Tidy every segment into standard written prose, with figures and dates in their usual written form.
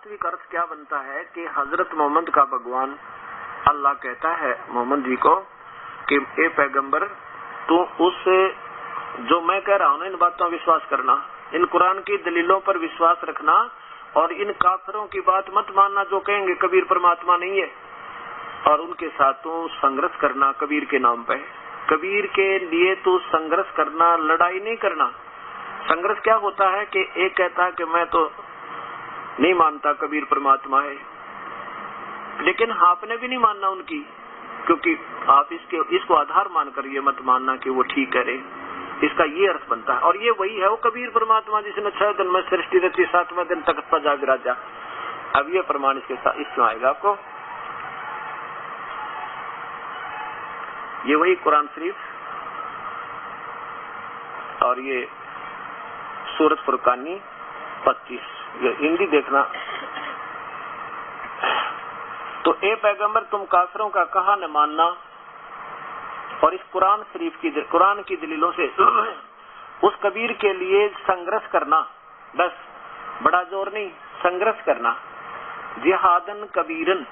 वास्तविक अर्थ क्या बनता है कि हजरत मोहम्मद का भगवान अल्लाह कहता है मोहम्मद जी को कि ए पैगंबर तू उस जो मैं कह रहा हूं ना इन बातों पर विश्वास करना, इन कुरान की दलीलों पर विश्वास रखना और इन काफिरों की बात मत मानना जो कहेंगे कबीर परमात्मा नहीं है, और उनके साथ तू संघर्ष करना कबीर के नाम पे। कबीर के लिए तू संघर्ष करना, लड़ाई नहीं करना। संघर्ष क्या होता है कि एक कहता है कि मैं तो नहीं मानता कबीर परमात्मा है, लेकिन आपने भी नहीं मानना उनकी, क्योंकि आप इसको आधार मानकर ये मत मानना कि वो ठीक करे। इसका ये अर्थ बनता है, और ये वही है वो कबीर परमात्मा जिसने 6 दिन में सृष्टि रची, 7वें दिन तख्त पर जा विराजा। अब ये प्रमाण इसके साथ इसमें आएगा आपको। ये वही कुरान शरीफ और ये सूरत फुरकानी 25, ये हिंदी देखना। तो ए पैगंबर तुम काफिरों का कहा न मानना, और इस कुरान शरीफ की कुरान की दलीलों से उस कबीर के लिए संघर्ष करना, बस बड़ा जोर नहीं, संघर्ष करना। जिहादन कबीरन,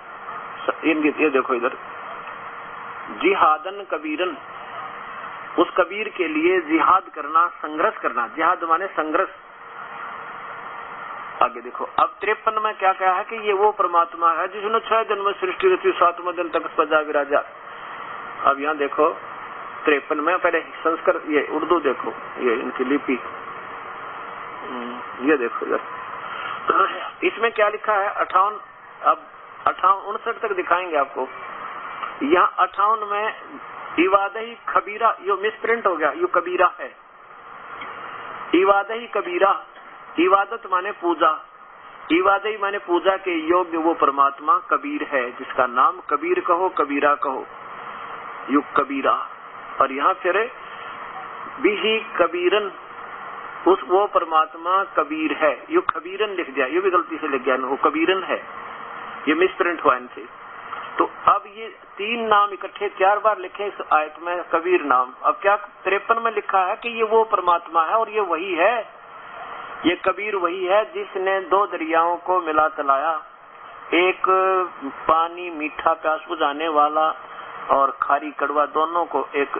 ये देखो इधर, जिहादन कबीरन, उस कबीर के लिए जिहाद करना, संघर्ष करना। जिहाद माने संघर्ष। आगे देखो अब 53 में क्या कहा है कि ये वो परमात्मा है जिसने 6 दिन में सृष्टि रची, 7वें दिन तक सजा विराजा। अब यहाँ देखो 53 में, पहले संस्कृत ये उर्दू देखो, ये इनकी लिपि, ये देखो इधर, इसमें क्या लिखा है 58, अब 59 तक दिखाएंगे आपको। यहाँ 58 में इवादही खबीरा, यो मिसप्रिंट हो गया, यो कबीरा है। इवादही कबीरा, इबादत माने पूजा, इबादत माने पूजा के योग्य वो परमात्मा कबीर है, जिसका नाम कबीर कहो, कबीरा कहो, युग कबीरा। और यहाँ फिर बिही कबीरन, उस वो परमात्मा कबीर है, युग कबीरन लिख दिया, ये भी गलती से लिख गया, वो कबीरन है, ये मिसप्रिंट हुआ इनसे। तो अब ये 3 नाम इकट्ठे 4 बार लिखे इस आयत में, कबीर नाम। अब क्या 53 में लिखा है कि ये वो परमात्मा है, और ये वही है, ये कबीर वही है जिसने 2 दरियाओं को मिला चलाया, एक पानी मीठा प्यास बुझाने वाला और खारी कड़वा दोनों को एक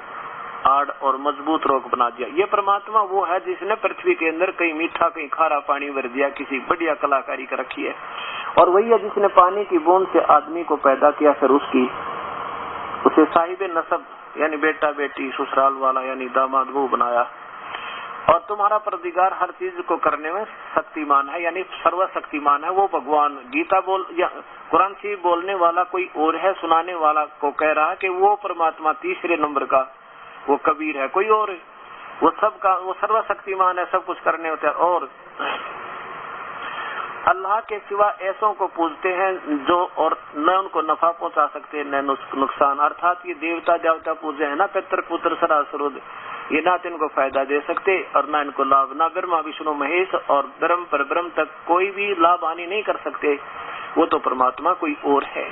आड़ और मजबूत रोक बना दिया। ये परमात्मा वो है जिसने पृथ्वी के अंदर कहीं मीठा कहीं खारा पानी भर दिया, किसी बढ़िया कलाकारी कर रखी है। और वही है जिसने पानी की बूंद से आदमी को पैदा किया, फिर उसे साहिब नसब यानी बेटा बेटी ससुराल वाला यानी दामाद वो बनाया। और तुम्हारा परदिगार हर चीज को करने में शक्तिमान है, यानी सर्वशक्तिमान है वो भगवान। गीता बोल या कुरान शरीफ बोलने वाला कोई और है, सुनाने वाला को कह रहा है कि वो परमात्मा 3 नंबर का वो कबीर है, कोई और वो सबका वो सर्वशक्तिमान है, सब कुछ करने होते हैं। और अल्लाह के सिवा ऐसों को पूजते हैं जो और न उनको नफा पहुंचा सकते न नुकसान, अर्थात ये देवता देवता पूजे है ना, पितर पुत्र सरासरुद, ये ना तो इनको फायदा दे सकते और ना इनको लाभ, ना ब्रह्मा विष्णु महेश और ब्रह्म पर ब्रह्म तक कोई भी लाभ हानि नहीं कर सकते, वो तो परमात्मा कोई और है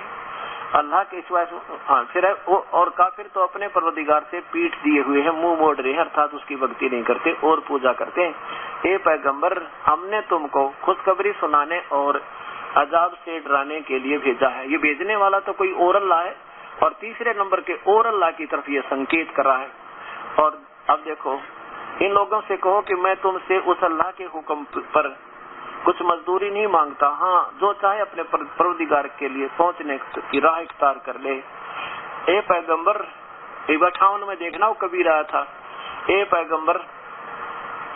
अल्लाह के सिवा। हाँ फिर और काफिर तो अपने परवरदिगार से पीठ दिए हुए हैं, मुंह मोड़ रहे हैं, अर्थात उसकी भक्ति नहीं करते और पूजा करते हैं। ए पैगंबर हमने तुमको खुशखबरी सुनाने और अजाब से डराने के लिए भेजा है। ये भेजने वाला तो कोई और अल्लाह है, और 3 नंबर के और अल्लाह की तरफ ये संकेत कर रहा है। और अब देखो इन लोगों से कहो कि मैं तुमसे उस अल्लाह के हुक्म पर कुछ मजदूरी नहीं मांगता, हाँ जो चाहे अपने परवरदिगार के लिए पहुंचने की राह इख्तियार कर ले। ए पैगंबर 58 में देखना वो कबीर आया था, ए पैगंबर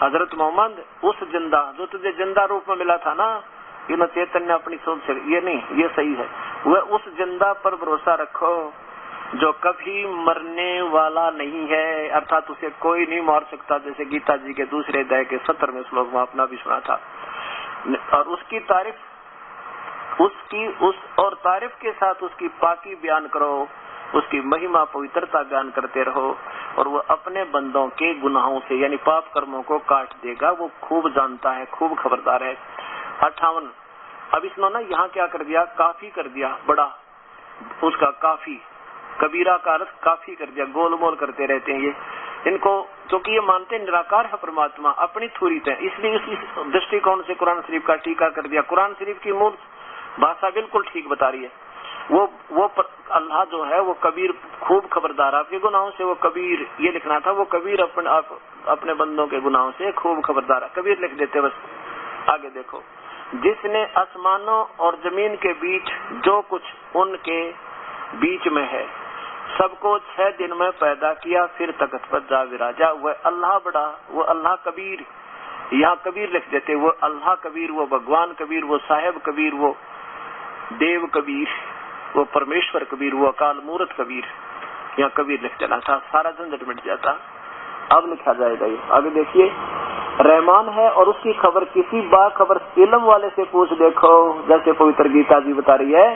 हजरत मोहम्मद उस जिंदा जो तुझे जिंदा रूप में मिला था ना, ये चैतन्य अपनी सोच से ये नहीं, ये सही है, वह उस जिंदा पर भरोसा रखो जो कभी मरने वाला नहीं है, अर्थात उसे कोई नहीं मार सकता, जैसे गीता जी के 2 अध्याय के 17वें श्लोक में अपना भी सुना था। और उसकी तारीफ और तारीफ के साथ उसकी पाकी बयान करो, उसकी महिमा पवित्रता बयान करते रहो, और वो अपने बंदों के गुनाहों से यानी पाप कर्मों को काट देगा, वो खूब जानता है, खूब खबरदार है। 58 अब इसने यहाँ क्या कर दिया, काफी कर दिया, बड़ा उसका काफी, कबीरा का अर्थ काफी कर दिया, गोलमोल करते रहते हैं ये। इनको क्योंकि ये मानते निराकार है परमात्मा, अपनी थूरित है, इसलिए इसी दृष्टिकोण से कुरान शरीफ का टीका कर दिया। कुरान शरीफ की मूल भाषा बिल्कुल ठीक बता रही है। वो अल्लाह जो है वो कबीर, खूब खबरदार आपके गुनाहों से, वो कबीर ये लिखना था, वो कबीर अपने बंदों के गुनाहों से खूब खबरदार है, कबीर लिख देते। बस आगे देखो, जिसने आसमानों और जमीन के बीच जो कुछ उनके बीच में है सबको 6 दिन में पैदा किया, फिर तख्त पर जा विराजा, वह अल्लाह बड़ा, वो अल्लाह कबीर, यहाँ कबीर लिख देते, वो अल्लाह कबीर, वो भगवान कबीर, वो साहेब कबीर, वो देव कबीर, वो परमेश्वर कबीर, वो अकाल मूर्त कबीर, यहाँ कबीर लिख देना था, सारा झंझट मिट जाता। अब लिखा जाएगा ये, आगे देखिए, रहमान है और उसकी खबर किसी बाखबर इल्म वाले से पूछ देखो, जैसे पवित्र गीता जी बता रही है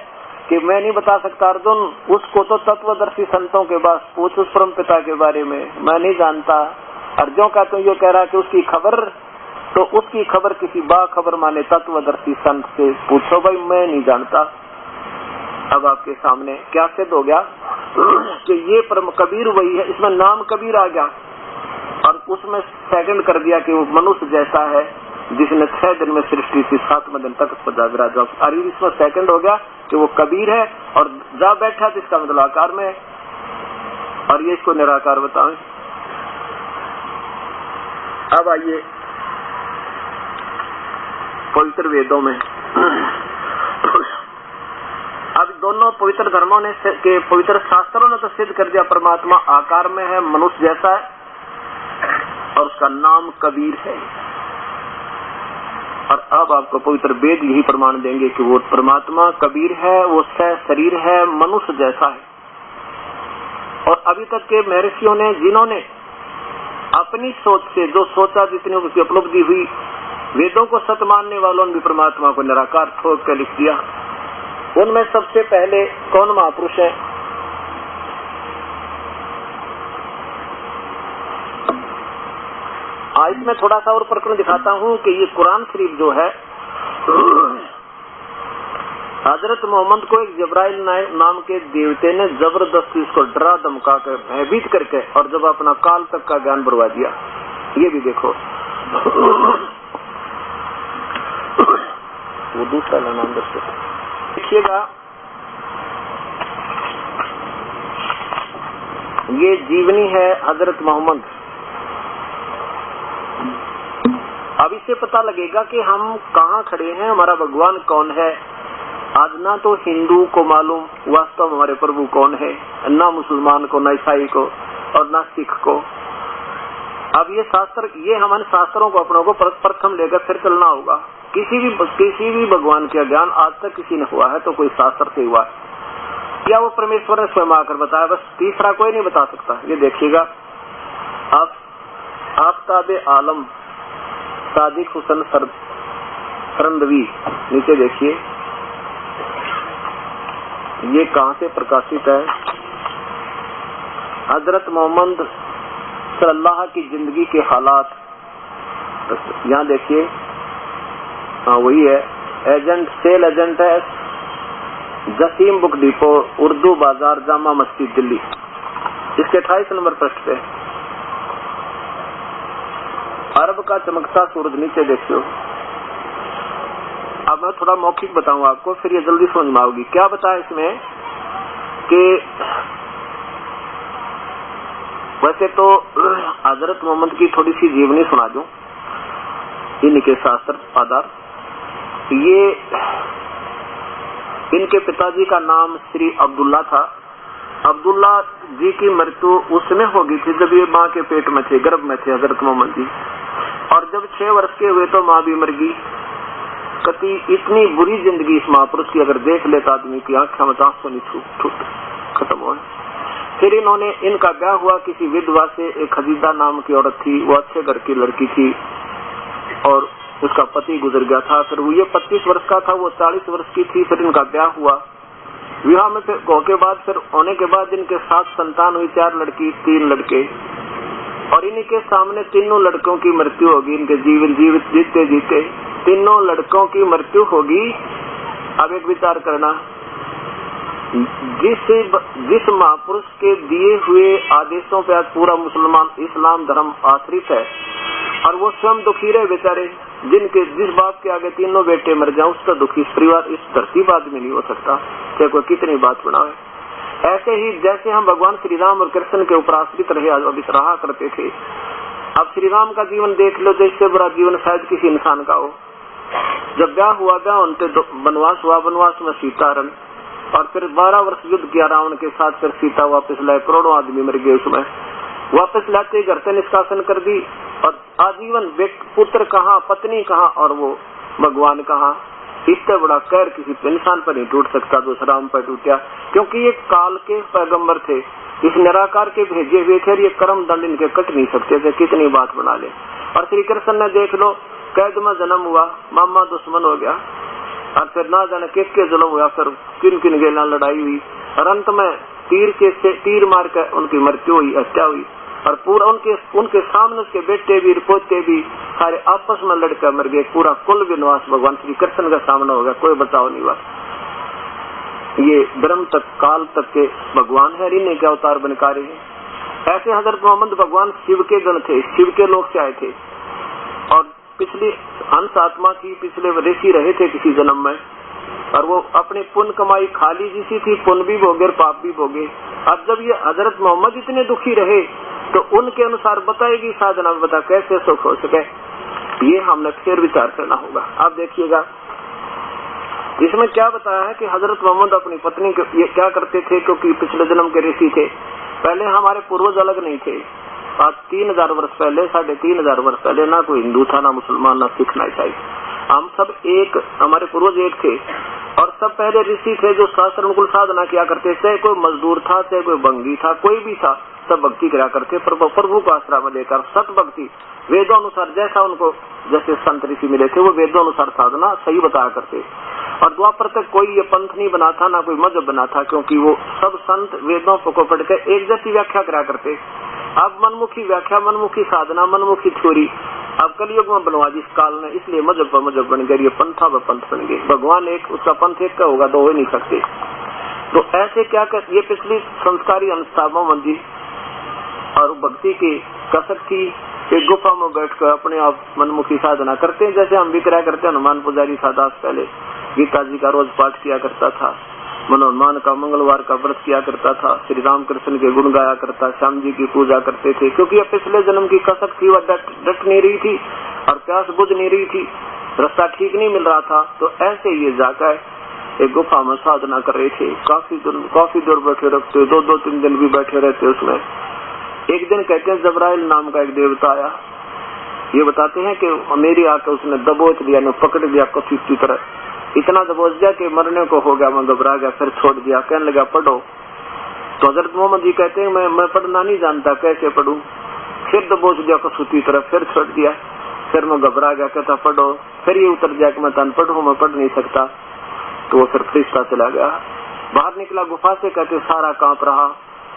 कि मैं नहीं बता सकता अर्जुन, उसको तो तत्वदर्शी संतों के पास पूछ उस परम पिता के बारे में, मैं नहीं जानता। अर्जुन का तो ये कह रहा है कि उसकी खबर, तो उसकी खबर किसी बाखबर माने तत्वदर्शी संत से पूछो, भाई मैं नहीं जानता। अब आपके सामने क्या सिद्ध हो गया कि ये परम कबीर वही है, इसमें नाम कबीर आ गया और उसमें सेकंड कर दिया कि वो मनुष्य जैसा है जिसने 6 दिन में सृष्टि की, 7वें दिन तक जा विराजा। अरे इसमें सेकंड हो गया कि वो कबीर है और जा बैठा तो इसका मतलब आकार में है, और ये इसको निराकार बताएं। अब आइए पवित्र वेदों में, अब दोनों पवित्र धर्मों ने के पवित्र शास्त्रों ने तो सिद्ध कर दिया परमात्मा आकार में है, मनुष्य जैसा है और उसका नाम कबीर है। और अब आपको पवित्र वेद यही प्रमाण देंगे कि वो परमात्मा कबीर है, वो शरीर है, मनुष्य जैसा है। और अभी तक के महर्षियों ने, जिन्होंने अपनी सोच से जो सोचा, जितनी उसकी उपलब्धि हुई, वेदों को सत्य मानने वालों ने भी परमात्मा को निराकार ठोक कर लिख दिया। उनमें सबसे पहले कौन महापुरुष है? आज मैं थोड़ा सा और प्रकरण दिखाता हूँ कि ये कुरान शरीफ जो है, हजरत मोहम्मद को एक जबराइल नाम के देवते ने जबरदस्ती इसको डरा धमका कर, भयभीत करके, और जब अपना काल तक का ज्ञान बढ़वा दिया। ये भी देखो, वो दूसरा नाम देखिएगा, ये जीवनी है हजरत मोहम्मद। अब इससे पता लगेगा कि हम कहाँ खड़े हैं, हमारा भगवान कौन है। आज ना तो हिंदू को मालूम वास्तव हमारे प्रभु कौन है, ना मुसलमान को, ना ईसाई को, और ना सिख को। अब ये शास्त्र, ये हमारे शास्त्रों को अपनों को प्रथम लेकर फिर चलना होगा। किसी भी भगवान का ज्ञान आज तक किसी ने हुआ है तो कोई शास्त्र से हुआ है या वो परमेश्वर ने स्वयं आकर बताया, बस तीसरा कोई नहीं बता सकता। ये देखिएगा, आफ्ताबे आलम सादिक हुसन सरंदवी, नीचे देखिए ये कहाँ से प्रकाशित है। हजरत मोहम्मद सल्लल्लाहु की जिंदगी के हालात, यहाँ देखिए, हाँ वही है, एजेंट, सेल एजेंट है, जसीम बुक डिपो, उर्दू बाजार, जामा मस्जिद, दिल्ली। इसके 28 नंबर पृष्ठ पे अरब का चमकता सूरज, नीचे देखियो। अब मैं थोड़ा मौखिक बताऊंगा आपको, फिर ये जल्दी समझ में आओगी। क्या बताया इसमें कि वैसे तो हजरत मोहम्मद की थोड़ी सी जीवनी सुना दूं, इनके शास्त्र आधार। ये इनके पिताजी का नाम श्री अब्दुल्ला था। अब्दुल्ला जी की मृत्यु उस समय हो गई थी जब ये माँ के पेट में थे, गर्भ में थे हजरत मोहम्मद जी। और जब 6 वर्ष के हुए तो माँ भी मर गई। कति इतनी बुरी जिंदगी इस महापुरुष की, अगर देख लेता आदमी की आंखों में आंसू नहीं छूट खत्म हुआ। फिर इनका ब्याह हुआ किसी विधवा से, एक खदीजा नाम की औरत थी, वो अच्छे घर की लड़की थी और उसका पति गुजर गया था। फिर वो ये 25 वर्ष का था, वो 40 वर्ष की थी। फिर इनका ब्याह हुआ। विवाह में फिर होने के बाद इनके 7 संतान हुई, 4 लड़की 3 लड़के। और इनके सामने तीनों लड़कों की मृत्यु होगी। इनके जीवित जीते जीते तीनों लड़कों की मृत्यु होगी। अब एक विचार करना, जिस महापुरुष के दिए हुए आदेशों पे आज पूरा मुसलमान इस्लाम धर्म आश्रित है, और वो स्वयं दुखी रहे बेचारे, जिनके जिस बाप के आगे तीनों बेटे मर जाए उसका दुखी इस परिवार इस धरती पर आदमी नहीं हो सकता, चाहे कोई कितनी बात बनावे। ऐसे ही जैसे हम भगवान श्री राम और कृष्ण के ऊपर आश्रित रहा करते थे, अब श्री राम का जीवन देख लो, जिससे बड़ा जीवन शायद किसी इंसान का हो। जब ब्याह हुआ, ब्याह उनके वनवास हुआ, वनवास में सीतारण, और फिर 12 वर्ष युद्ध किया रावण के साथ, फिर सीता वापस लाए, करोड़ों आदमी मर गए उसमें। वापस लाते घर से निष्कासन कर दी, और आजीवन पुत्र कहाँ, पत्नी कहाँ, और वो भगवान कहाँ। इससे बड़ा कहर किसी इंसान पर नहीं टूट सकता जो राम पर टूटा, क्योंकि ये काल के पैगंबर थे, इस निराकार के भेजे हुए थे, ये कर्म दंड इनके कट नहीं सकते थे, कितनी बात बना ले। और श्री कृष्ण ने देख लो, कैद में जन्म हुआ, मामा दुश्मन हो गया, और फिर ना जाने किसके जुल्म हुआ, फिर किन किन के लड़ाई हुई, और अंत में तीर मार कर उनकी मृत्यु हुई, हत्या हुई, और पूरा उनके सामने उसके बेटे भी पोते भी सारे आपस में लड़कर मर गए। पूरा कुल विनाश भगवान श्री कृष्ण का सामना हो गया, कोई बचाव नहीं हुआ। ये ब्रह्म तक काल तक के भगवान है, इन्हें क्या अवतार बनकारे हैं। ऐसे हजरत मोहम्मद भगवान शिव के गण थे, शिव के लोग से आए थे, और पिछली अंश आत्मा थी, पिछले ऋषि रहे थे किसी जन्म में, और वो अपने पुण्य कमाई खाली जिसी थी, पुण्य भी भोगे और पाप भी भोगे। अब जब ये हजरत मोहम्मद इतने दुखी रहे, तो उनके अनुसार बताएगी साधना, बता कैसे सुख हो सके, ये हमने फिर विचार करना होगा। आप देखिएगा इसमें क्या बताया है कि हजरत मोहम्मद अपनी पत्नी के ये क्या करते थे, क्योंकि पिछले जन्म के ऋषि थे। पहले हमारे पूर्वज अलग नहीं थे, आज 3000 वर्ष पहले, 3500 वर्ष पहले ना कोई हिंदू था, ना मुसलमान, ना सिख, ना ईसाई, हम सब एक, हमारे पूर्वज एक थे। और सब पहले ऋषि थे जो शास्त्र अनुकूल साधना किया करते, चाहे कोई मजदूर था, चाहे कोई बंगी था, कोई भी था, सब भक्ति करा करते प्रभु को आश्रय में लेकर, सत भक्ति वेदों अनुसार, जैसा उनको जैसे संत ऋषि मिले थे वो वेदों अनुसार साधना सही बताया करते। और द्वापर तक कोई ये पंथ नहीं बना था, ना कोई मजहब बना था, क्योंकि वो सब संत वेदों को पढ़कर एक जैसी व्याख्या करा करते। अब मनमुखी व्याख्या, मनमुखी साधना, मनमुखी थ्योरी अब कलयुग में बनवा जिस काल ने, इसलिए मजहब पर मजहब बन गए, ये पंथा व पंथ बन गए। भगवान एक, उसका पंथ एक का होगा, दो हो नहीं सकते। तो ऐसे क्या कर, ये पिछली संस्कारी अनुष्ठानों मंदी और भक्ति की कसक थी, एक गुफा में बैठकर अपने आप मनमुखी साधना करते हैं, जैसे हम भी करा करते हैं। हनुमान पुजारी सादास पहले गीता जी का रोज पाठ किया करता था, हनुमान का मंगलवार का व्रत किया करता था, श्री राम कृष्ण के गुण गाया करता, श्याम जी की पूजा करते थे, क्योंकि यह पिछले जन्म की कसक थी, वह डट नहीं रही थी और प्यास बुझ नहीं रही थी, रास्ता ठीक नहीं मिल रहा था। तो ऐसे ये जाकर एक गुफा में साधना कर रहे थे, काफी दूर बैठे रखते, 2-3 दिन भी बैठे रहते उसमें। एक दिन कहते हैं जबराइल नाम का एक देवता आया, ये बताते हैं कि मेरी आके उसने दबोच लिया, ने पकड़ लिया कसी की तरह, इतना दबोच दिया कि मरने को हो गया, मैं घबरा गया, फिर छोड़ दिया, कहने लगा पढ़ो। तो हजरत मोहम्मद जी कहते हैं मैं पढ़ना नहीं जानता, कैसे पढ़ूं। फिर दबोच दिया कसूती तरह, फिर छोड़ दिया, फिर मैं घबरा गया, कहता पढ़ो। फिर ये उतर गया कि मैं तन पढ़ू, मैं पढ़ नहीं सकता। तो वो फिर फरिश्ता चला गया, बाहर निकला गुफा से, कहते सारा कांप रहा,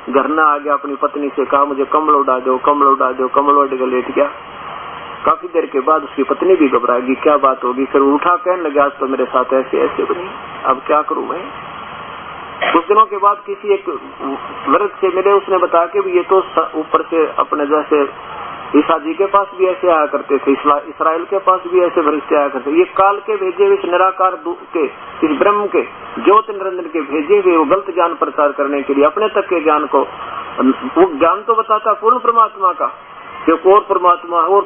घर न आ गया, अपनी पत्नी से कहा मुझे कम्बल उड़ा दो, कम्बल उड़ा दो, कम्बल उड़ के लेट गया। काफी देर के बाद उसकी पत्नी भी घबराएगी, क्या बात होगी, फिर उठा, कहने लगा आज तो मेरे साथ ऐसे ऐसे बनी, अब क्या करूं मैं। कुछ दिनों के बाद किसी एक वृद्ध से मिले, उसने बताया कि ये तो ऊपर से अपने जैसे ईसा जी के पास भी ऐसे आया करते थे, इसराइल के पास भी ऐसे फरिश्ते आया करते, ये काल के भेजे हुए निराकार के, इस ब्रह्म के ज्योति निरंजन के भेजे हुए वो गलत ज्ञान प्रचार करने के लिए, अपने तक के ज्ञान को, वो ज्ञान तो बताता पूर्ण परमात्मा का, और परमात्मा और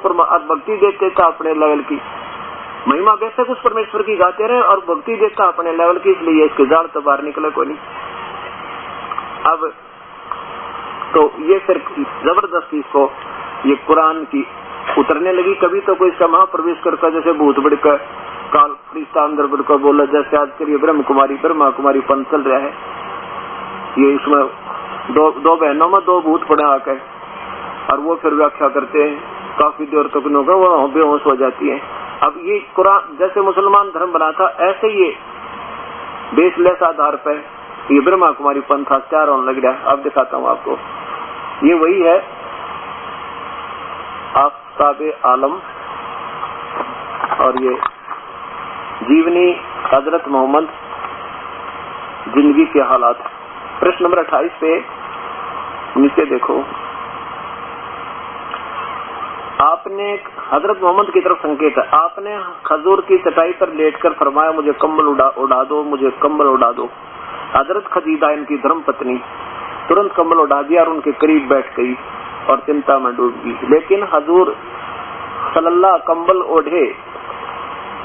भक्ति देते था अपने लेवल की महिमा, बेशक उस परमेश्वर की गाते रहे और भक्ति देता अपने लेवल की, इसलिए इसके जाल तो बाहर निकले को नहीं। अब तो ये फिर जबरदस्ती इसको ये कुरान की उतरने लगी, कभी तो कोई इसका महाप्रवेश करके जैसे भूत बढ़कर काल फरिश्ता अंदर बढ़कर बोला, जैसे आजकल ये ब्रह्मा कुमारी पंथ चल रहा है, ये इसमें दो बहनों में 2 भूत पड़े आकर, और वो फिर व्याख्या करते हैं, काफी देर तक वो बेहोश हो जाती है। अब ये कुरान जैसे मुसलमान धर्म बना था, ऐसे ये बेसलेस आधार पर ये ब्रह्मा कुमारी पंथ हत्यार होने लग रहा है। अब दिखाता हूँ आपको, ये वही है आफ्ताबे आलम, और ये जीवनी हजरत मोहम्मद जिंदगी के हालात। प्रश्न नंबर 28 पे नीचे देखो, आपने हजरत मोहम्मद की तरफ संकेत है, आपने खजूर की चटाई पर लेटकर फरमाया मुझे कंबल उड़ा दो, मुझे कंबल उड़ा दो। हजरत खदीजा इनकी धर्म पत्नी तुरंत कंबल उड़ा दिया और उनके करीब बैठ गई और चिंता में डूब गई। लेकिन हजूर सल्लल्लाहु कंबल ओढ़े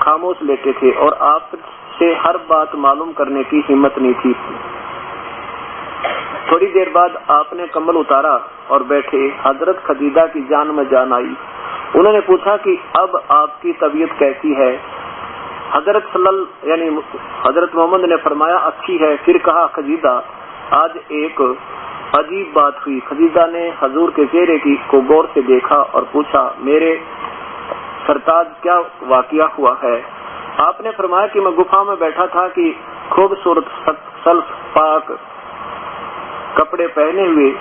खामोश लेटे थे और आपसे हर बात मालूम करने की हिम्मत नहीं थी। थोड़ी देर बाद आपने कंबल उतारा और बैठे। हजरत खदीजा की जान में जान आई। उन्होंने पूछा कि अब आपकी तबीयत कैसी है? हजरत मोहम्मद ने फरमाया अच्छी है। फिर कहा खदीजा आज एक अजीब बात हुई। खदीजा ने हजूर के चेहरे को गौर से देखा और पूछा मेरे सरताज क्या वाकया हुआ है? आपने फरमाया कि मैं गुफा में बैठा था कि खूबसूरत सल्फ पाक कपड़े पहने हुए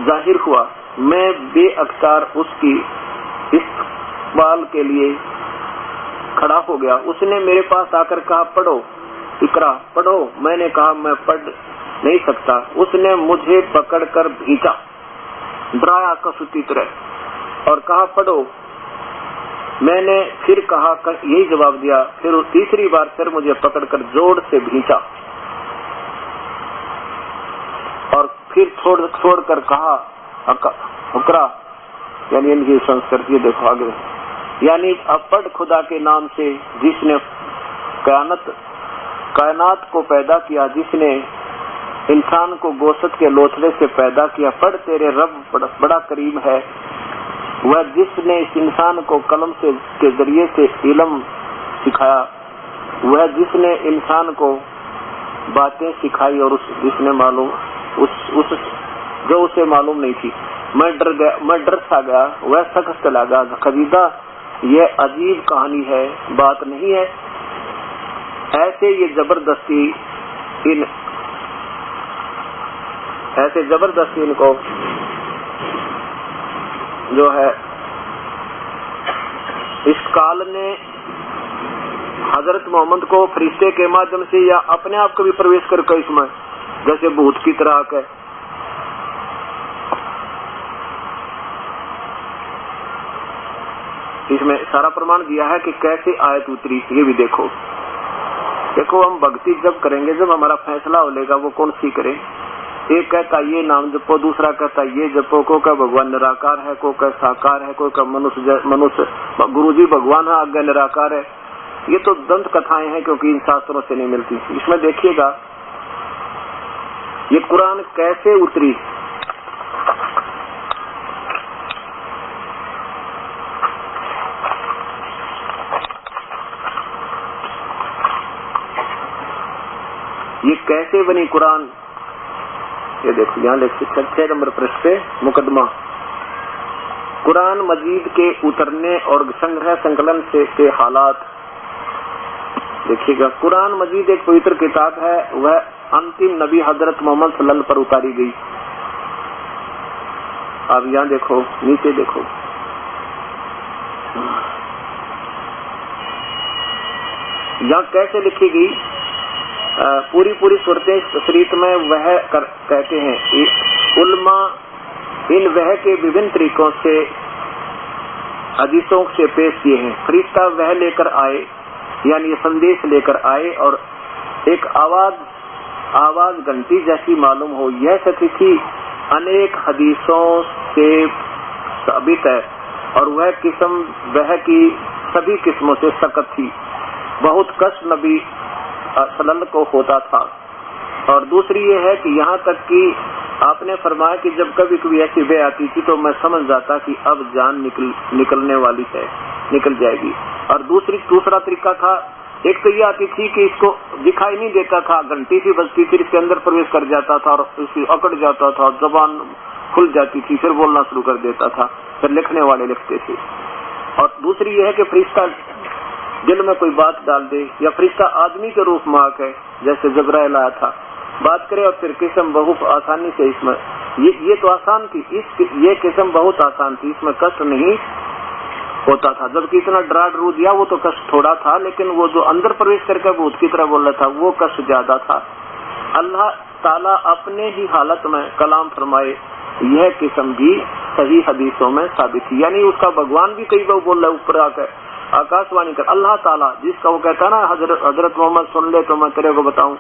जाहिर हुआ। मैं बेअख्तियार उसकी इस्तकबाल के लिए खड़ा हो गया। उसने मेरे पास आकर कहा पढ़ो इकरा पढ़ो। मैंने कहा मैं पढ़ नहीं सकता। उसने मुझे पकड़कर भींचा, डराया कसूती तरह और कहा पढ़ो। मैंने फिर कहा यही जवाब दिया। फिर तीसरी बार फिर मुझे पकड़कर जोर से भींचा और फिर छोड़कर कहा उकरा, यानी इनकी संस्कृति देखो आगे, यानी अब पढ़ खुदा के नाम से जिसने कायनात को पैदा किया, जिसने इंसान को गोश्त के लोथड़े से पैदा किया। पढ़ तेरे रब बड़ा करीम है, वह जिसने इस इंसान को कलम से के जरिए से इल्म सिखाया, वह जिसने इंसान को बातें सिखाई और जिसने मालूम जो उसे मालूम नहीं थी। मैं डर सा गया, वह सख्त चला गया। खदीजा यह अजीब कहानी है, बात नहीं है। ऐसे जबरदस्ती इनको जो है इस काल ने हजरत मोहम्मद को फरिश्ते के माध्यम से या अपने आप कभी प्रवेश करके इसमें जैसे भूत की तरह के इसमें सारा प्रमाण दिया है कि कैसे आयत उतरी। ये भी देखो हम भक्ति जब करेंगे, जब हमारा फैसला हो लेगा वो कौन सी करे। एक कहता ये नाम जपो, दूसरा कहता ये जपो, को का भगवान निराकार है, को का साकार है, को का मनुष्य गुरुजी भगवान है, आज्ञा निराकार है। ये तो दंत कथाएं हैं क्योंकि इन शास्त्रों से नहीं मिलती। इसमें देखिएगा ये कुरान कैसे उतरी। ये कैसे बनी कुरान, ये देखो यहाँ लिखते 6 नंबर पृष्ठ पे मुकदमा कुरान मजीद के उतरने और संग्रह संकलन से के हालात। देखिएगा कुरान मजीद एक पवित्र किताब है, वह अंतिम नबी हजरत मोहम्मद सल्लल्लाहु पर उतारी गई। अब यहाँ देखो नीचे देखो, यहाँ कैसे लिखी गई पूरी सूरतें शरीयत में वह कहते हैं। उल्मा इन वह के विभिन्न तरीकों से हदीसों से पेश किए हैं। फरिश्ता वह लेकर आए, यानी संदेश लेकर आए और एक आवाज घंटी जैसी मालूम हो। यह स्थिति अनेक हदीसों से साबित है और वह किस्म वह की सभी किस्मों से सख्त थी। बहुत कष्ट नबी सल्लल्लाहु को होता था। और दूसरी ये है कि यहाँ तक कि आपने फरमाया कि जब कभी कभी ऐसी वे आती थी तो मैं समझ जाता कि अब जान निकलने वाली है, निकल जाएगी। और दूसरा तरीका था, एक तो ये आती थी कि इसको दिखाई नहीं देता था, घंटी सी बजती थी, इसके अंदर प्रवेश कर जाता था और इसी अकड़ जाता था, जबान खुल जाती थी, फिर बोलना शुरू कर देता था, फिर लिखने वाले लिखते थे। और दूसरी ये है कि फरिश्ता दिल में कोई बात डाल दे, या फरिश्ता आदमी के रूप में आके जैसे जबराइल आया था बात करे और फिर किस्म बहुत आसानी से इसमें ये तो आसान थी, ये किस्म बहुत आसान थी, इसमें कष्ट नहीं होता था। जबकि इतना डरा डरू दिया वो तो कष्ट थोड़ा था, लेकिन वो जो अंदर प्रवेश करके भूत की तरह बोल रहा था वो कष्ट ज्यादा था। अल्लाह ताला अपने ही हालत में कलाम फरमाए, यह किस्म की सही हदीसों में साबित है। यानी उसका भगवान भी कई बार बोल रहा है ऊपर आकर आकाशवाणी कर, अल्लाह ताला जिसका वो कहता है ना हजरत मोहम्मद सुन ले तो मैं तेरे को बताऊं,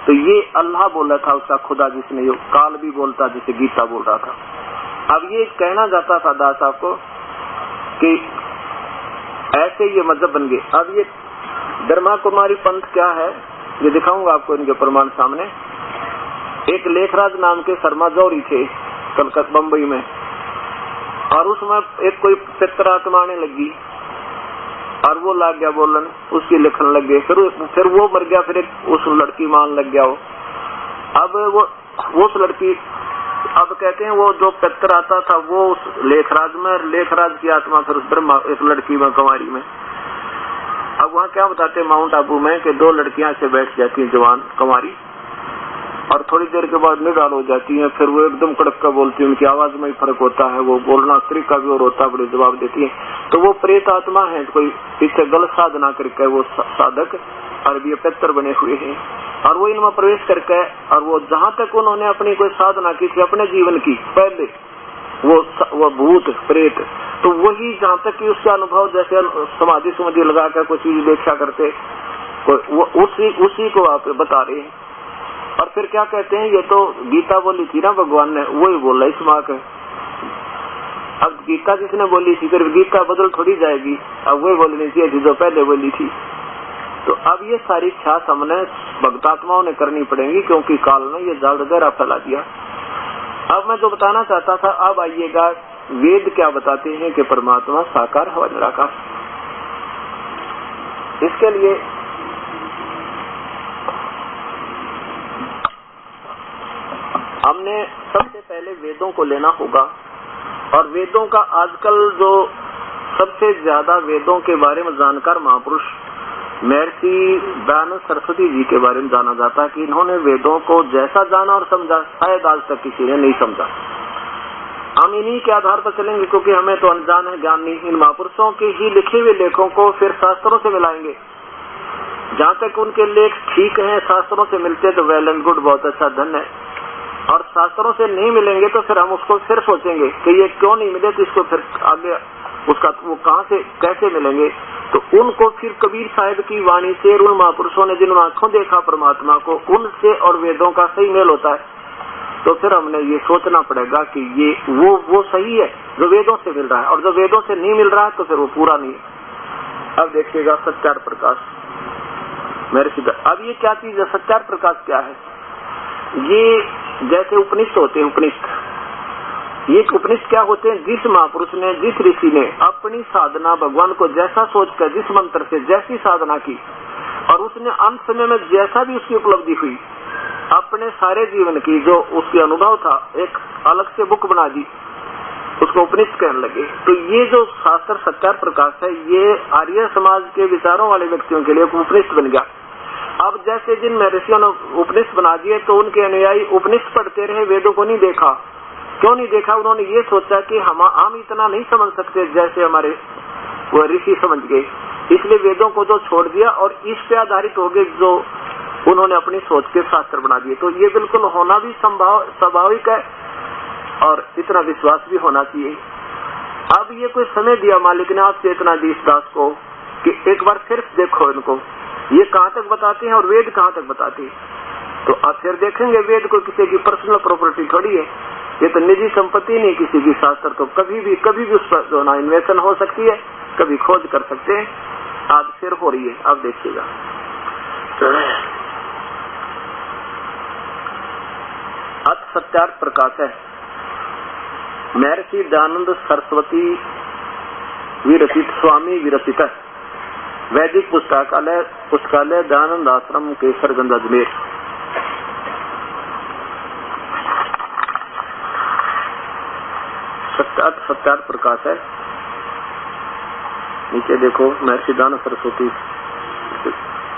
तो ये अल्लाह बोल रहा था उसका खुदा, जिसने ये काल भी बोलता जिसे गीता बोल रहा था। अब ये कहना जाता था दास साहब को कि ऐसे ये मजहब बन गए। अब ये ब्रह्मा कुमारी पंथ क्या है ये दिखाऊंगा आपको इनके प्रमाण सामने। एक लेखराज नाम के शर्मा जौहरी थे कलकत्ता बम्बई में, और उसमें एक कोई पितरात्मा आने लगी और वो लग गया बोलन, उसकी लिखने लग गए, फिर वो मर गया, फिर एक उस लड़की मान लग गया वो। अब वो उस लड़की, अब कहते हैं वो जो पितर आता था वो उस लेखराज में, लेखराज की आत्मा फिर उस ब्रह्मा एक लड़की में कुमारी में। अब वहाँ क्या बताते हैं माउंट आबू में कि 2 लड़कियां से बैठ जाती हैं जवान कुमारी, और थोड़ी देर के बाद निडाल हो जाती हैं, फिर वो एकदम कड़क का बोलती है, उनकी आवाज में ही फर्क होता है, वो बोलना तरीका भी और होता है, बड़े जवाब देती है। तो वो प्रेत आत्मा है, कोई पीछे गलत साधना करके वो साधक और ये पितर बने हुए हैं, और वो इनमें प्रवेश करके, और वो जहाँ तक उन्होंने अपनी कोई साधना की थी अपने जीवन की पहले, वो भूत प्रेत, तो वही जहाँ तक कि उसका अनुभव जैसे समाधि लगाकर कोई चीज व्याख्या करते, वो उसी को आप बता रहे हैं। और फिर क्या कहते हैं, ये तो गीता बोली थी ना भगवान ने, वही बोला इस माँ के। अब गीता जिसने बोली थी फिर गीता बदल थोड़ी जाएगी, अब वही बोलनी चाहिए जो पहले बोली थी। तो अब ये सारी ख्यास हमने भक्तात्माओं ने करनी पड़ेगी, क्योंकि काल ने ये जाल गहरा फैला दिया। अब मैं जो बताना चाहता था, अब आइएगा वेद क्या बताते हैं कि परमात्मा साकार है निराकार। इसके लिए हमने सबसे पहले वेदों को लेना होगा, और वेदों का आजकल जो सबसे ज्यादा वेदों के बारे में जानकार महापुरुष महर्षि दयानंद सरस्वती जी के बारे में जाना जाता है कि इन्होंने वेदों को जैसा जाना और समझा शायद आज तक किसी ने नहीं समझा। हम इन्हीं के आधार पर चलेंगे, क्योंकि हमें तो अनजान है, ज्ञान नहीं। इन महापुरुषों के ही लिखे हुए लेखों को फिर शास्त्रों से मिलाएंगे, जहाँ तक उनके लेख ठीक हैं, शास्त्रों से मिलते तो वेल एंड गुड, बहुत अच्छा, धन है। और शास्त्रों से नहीं मिलेंगे तो फिर हम उसको फिर सोचेंगे कि ये क्यों नहीं मिले, तो इसको फिर आगे उसका वो कहाँ से कैसे मिलेंगे। तो उनको फिर कबीर साहिब की वाणी से, उन महापुरुषों ने जिन्होंने आंखों देखा परमात्मा को, उनसे और वेदों का सही मेल होता है। तो फिर हमने ये सोचना पड़ेगा कि ये वो सही है जो वेदों से मिल रहा है, और जो वेदों से नहीं मिल रहा है तो फिर वो पूरा नहीं है। अब देखिएगा सत्यार प्रकाश मेरे सीधा। अब ये क्या चीज है, सत्यार प्रकाश क्या है? ये जैसे उपनिषद होते हैं, ये उपनिषद क्या होते हैं? जिस महापुरुष ने, जिस ऋषि ने अपनी साधना भगवान को जैसा सोचकर, जिस मंत्र से जैसी साधना की, और उसने अंत समय में जैसा भी उसकी उपलब्धि हुई, अपने सारे जीवन की जो उसके अनुभव था, एक अलग से बुक बना दी, उसको उपनिषद कहने लगे। तो ये जो शास्त्र सत्यार प्रकाश है, ये आर्य समाज के विचारों वाले व्यक्तियों के लिए उपनिषद बन गया। अब जैसे जिन महर्षियों ने उपनिषद बना दिए, तो उनके अनुयायी उपनिषद पढ़ते रहे, वेदों को नहीं देखा। क्यों नहीं देखा? उन्होंने ये सोचा कि हम इतना नहीं समझ सकते जैसे हमारे वो ऋषि समझ गए, इसलिए वेदों को तो छोड़ दिया, और इस पे आधारित हो गए जो उन्होंने अपनी सोच के शास्त्र बना दिए। तो ये बिल्कुल होना भी स्वाभाविक है, और इतना विश्वास भी होना चाहिए। अब ये कोई समय दिया मालिक ने आप चेतना दी इस दास को कि एक बार सिर्फ देखो इनको, ये कहाँ तक बताते हैं और वेद कहाँ तक बताते हैं। तो अब फिर देखेंगे, वेद को किसी की पर्सनल प्रॉपर्टी थोड़ी है, ये तो निजी संपत्ति नहीं किसी की। शास्त्र तो कभी भी उस पर जो ना इन्वेशन हो सकती है, कभी खोज कर सकते हैं। आज फिर हो रही है, अब देखिएगा। अत सत्यार्थ प्रकाश है, महर्षि दयानंद सरस्वती विरचित, स्वामी विरचित है, वैदिक पुस्तकालय दयानंद आश्रम केसरगंज अजमेर। सत्यार्थ प्रकाश है, नीचे देखो महर्षि दयानंद सरस्वती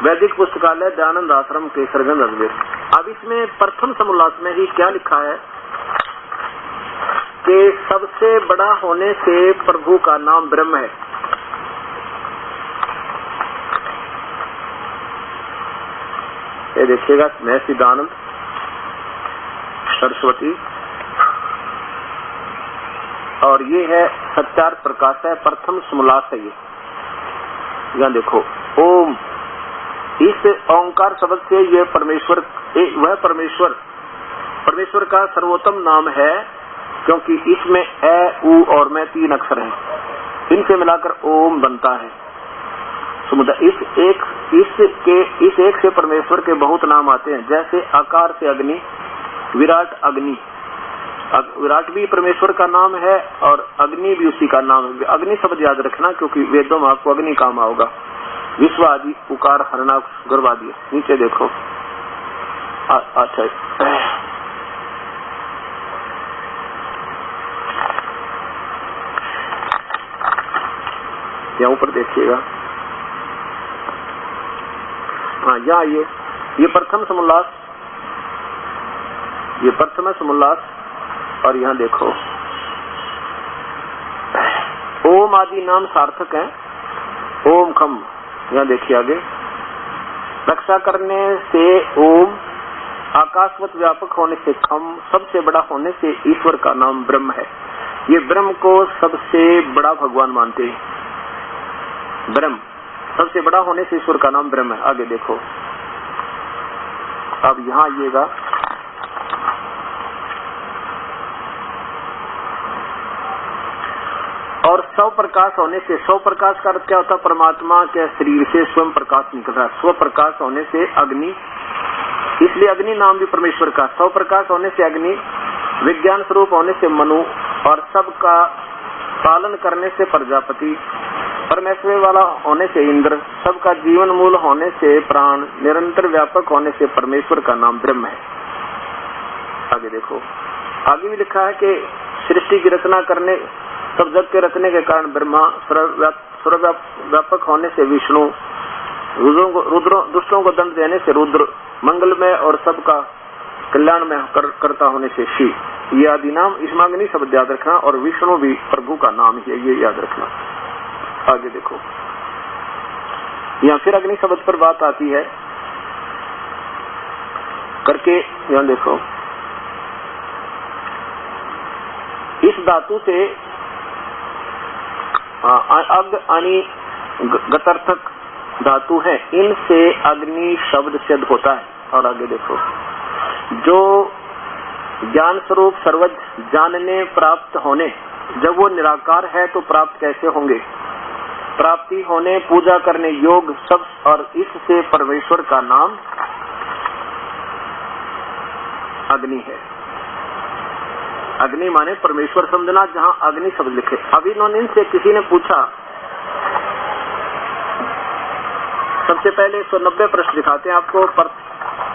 वैदिक पुस्तकालय दयानंद आश्रम केसरगंज अजमेर। अब इसमें प्रथम समोल्लास में ही क्या लिखा है कि सबसे बड़ा होने से प्रभु का नाम ब्रह्म है। ये देखिएगा महर्षि दयानंद सरस्वती। और ये है सत्यार्थ प्रकाश है, प्रथम समोल्लास है ये। यहाँ देखो ओम, इस ओंकार शब्द से ये परमेश्वर, वह परमेश्वर का सर्वोत्तम नाम है, क्योंकि इसमें ए, उ और मैं 3 अक्षर हैं, इनसे मिलाकर ओम बनता है। समुदाय इस एक से परमेश्वर के बहुत नाम आते हैं, जैसे आकार से अग्नि, विराट अग्नि। विराट भी परमेश्वर का नाम है और अग्नि भी उसी का नाम है। अग्नि शब्द याद रखना, क्योंकि वेदों में आपको अग्नि काम आओगा। विश्व आदि, उकार, हरना, गर्भ आदि। नीचे देखो, अच्छा यहाँ ऊपर देखिएगा। हाँ, यहाँ ये प्रथम समोल्लास, ये प्रथम समोल्लास। और यहाँ देखो ओम आदि नाम सार्थक है। ओम खम, यहाँ देखिए आगे, रक्षा करने से ओम, आकाशवत व्यापक होने से खम, सबसे बड़ा होने से ईश्वर का नाम ब्रह्म है। ये ब्रह्म को सबसे बड़ा भगवान मानते हैं। ब्रह्म सबसे बड़ा होने से ईश्वर का नाम ब्रह्म है। आगे देखो, अब यहाँ आइएगा। और स्व प्रकाश होने से, स्व प्रकाश का अर्थ क्या होता है? परमात्मा के शरीर से स्वयं प्रकाश निकल रहा है। स्व प्रकाश होने से अग्नि, इसलिए अग्नि नाम भी परमेश्वर का। स्व प्रकाश होने से अग्नि, विज्ञान स्वरूप होने से मनु, और सबका पालन करने से प्रजापति, परमेश्वर वाला होने से इंद्र, सबका जीवन मूल होने से प्राण, निरंतर व्यापक होने से परमेश्वर का नाम ब्रह्म है। आगे देखो, आगे भी लिखा है कि सृष्टि की रचना करने, सब जग के रचने के कारण ब्रह्मा, सर्वव्यापक होने से विष्णु, दुष्टों को दंड देने से रुद्र, मंगलमय और सबका कल्याण में करता होने से शिव। ये आदि नाम, इसमें अग्नि शब्द याद रखना, और विष्णु भी प्रभु का नाम है, ये याद रखना। आगे देखो, यहाँ फिर अग्नि शब्द पर बात आती है करके। यहाँ देखो, इस धातु से अग, अनि, गतर्थक धातु है, इनसे अग्नि शब्द सिद्ध होता है। और आगे देखो, जो ज्ञान स्वरूप सर्वज्ञ जानने प्राप्त होने, जब वो निराकार है तो प्राप्त कैसे होंगे? प्राप्ति होने, पूजा करने योग सब, और इससे परमेश्वर का नाम अग्नि है। अग्नि माने परमेश्वर समझना, जहाँ अग्नि शब्द लिखे। अभी इन्होंने इनसे किसी ने पूछा, सबसे पहले 190 प्रश्न दिखाते हैं आपको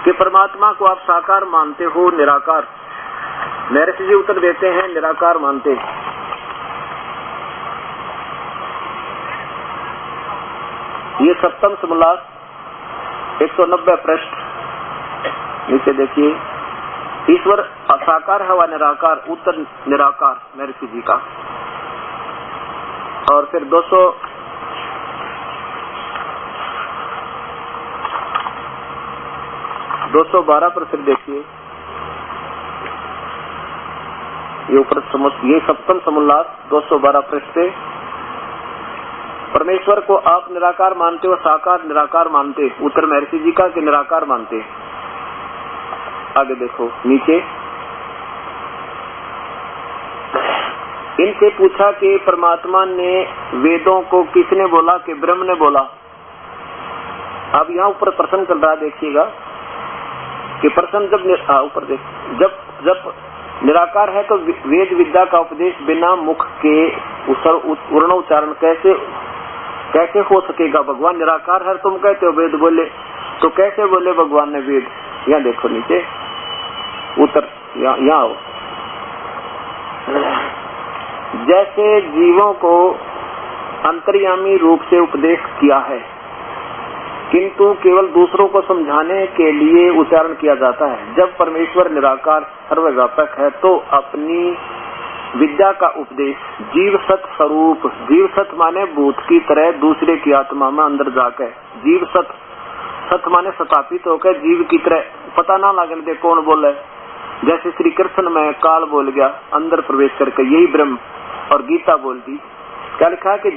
कि परमात्मा को आप साकार मानते हो निराकार? महर्षि जी उत्तर देते हैं निराकार मानते हैं। ये सप्तम समोल्लास 190 पृष्ठ नीचे देखिए। ईश्वर साकार है व निराकार? उत्तर निराकार महर्षि जी का। और फिर 212 पर फिर देखिए, ये ऊपर ये सप्तम समोल्लास 212 पृष्ठ पे, परमेश्वर को आप निराकार मानते हो, साकार निराकार मानते? उत्तर महर्षि जी का कि निराकार मानते। आगे देखो नीचे, इनसे पूछा कि परमात्मा ने वेदों को किसने बोला? कि ब्रह्म ने बोला। अब यहाँ ऊपर प्रश्न चल रहा है, देखिएगा कि प्रश्न जब ऊपर देख, जब निराकार है तो वेद विद्या का उपदेश बिना मुख के वर्ण उच्चारण कैसे हो सकेगा? भगवान निराकार है, तुम कहते हो वेद बोले, तो कैसे बोले भगवान ने वेद? यहाँ देखो नीचे उत्तर, यहाँ आओ। जैसे जीवों को अंतर्यामी रूप से उपदेश किया है, किंतु केवल दूसरों को समझाने के लिए उच्चारण किया जाता है। जब परमेश्वर निराकार सर्वव्यापक है तो अपनी विद्या का उपदेश जीव सत स्वरूप, जीव सत माने भूत की तरह दूसरे की आत्मा में अंदर जाकर, जीव सत, सत माने स्थापित होकर जीव की तरह, पता ना लगने दे कौन बोले, जैसे श्री कृष्ण में काल बोल गया अंदर प्रवेश करके यही ब्रह्म, और गीता बोल दी। क्या लिखा है कि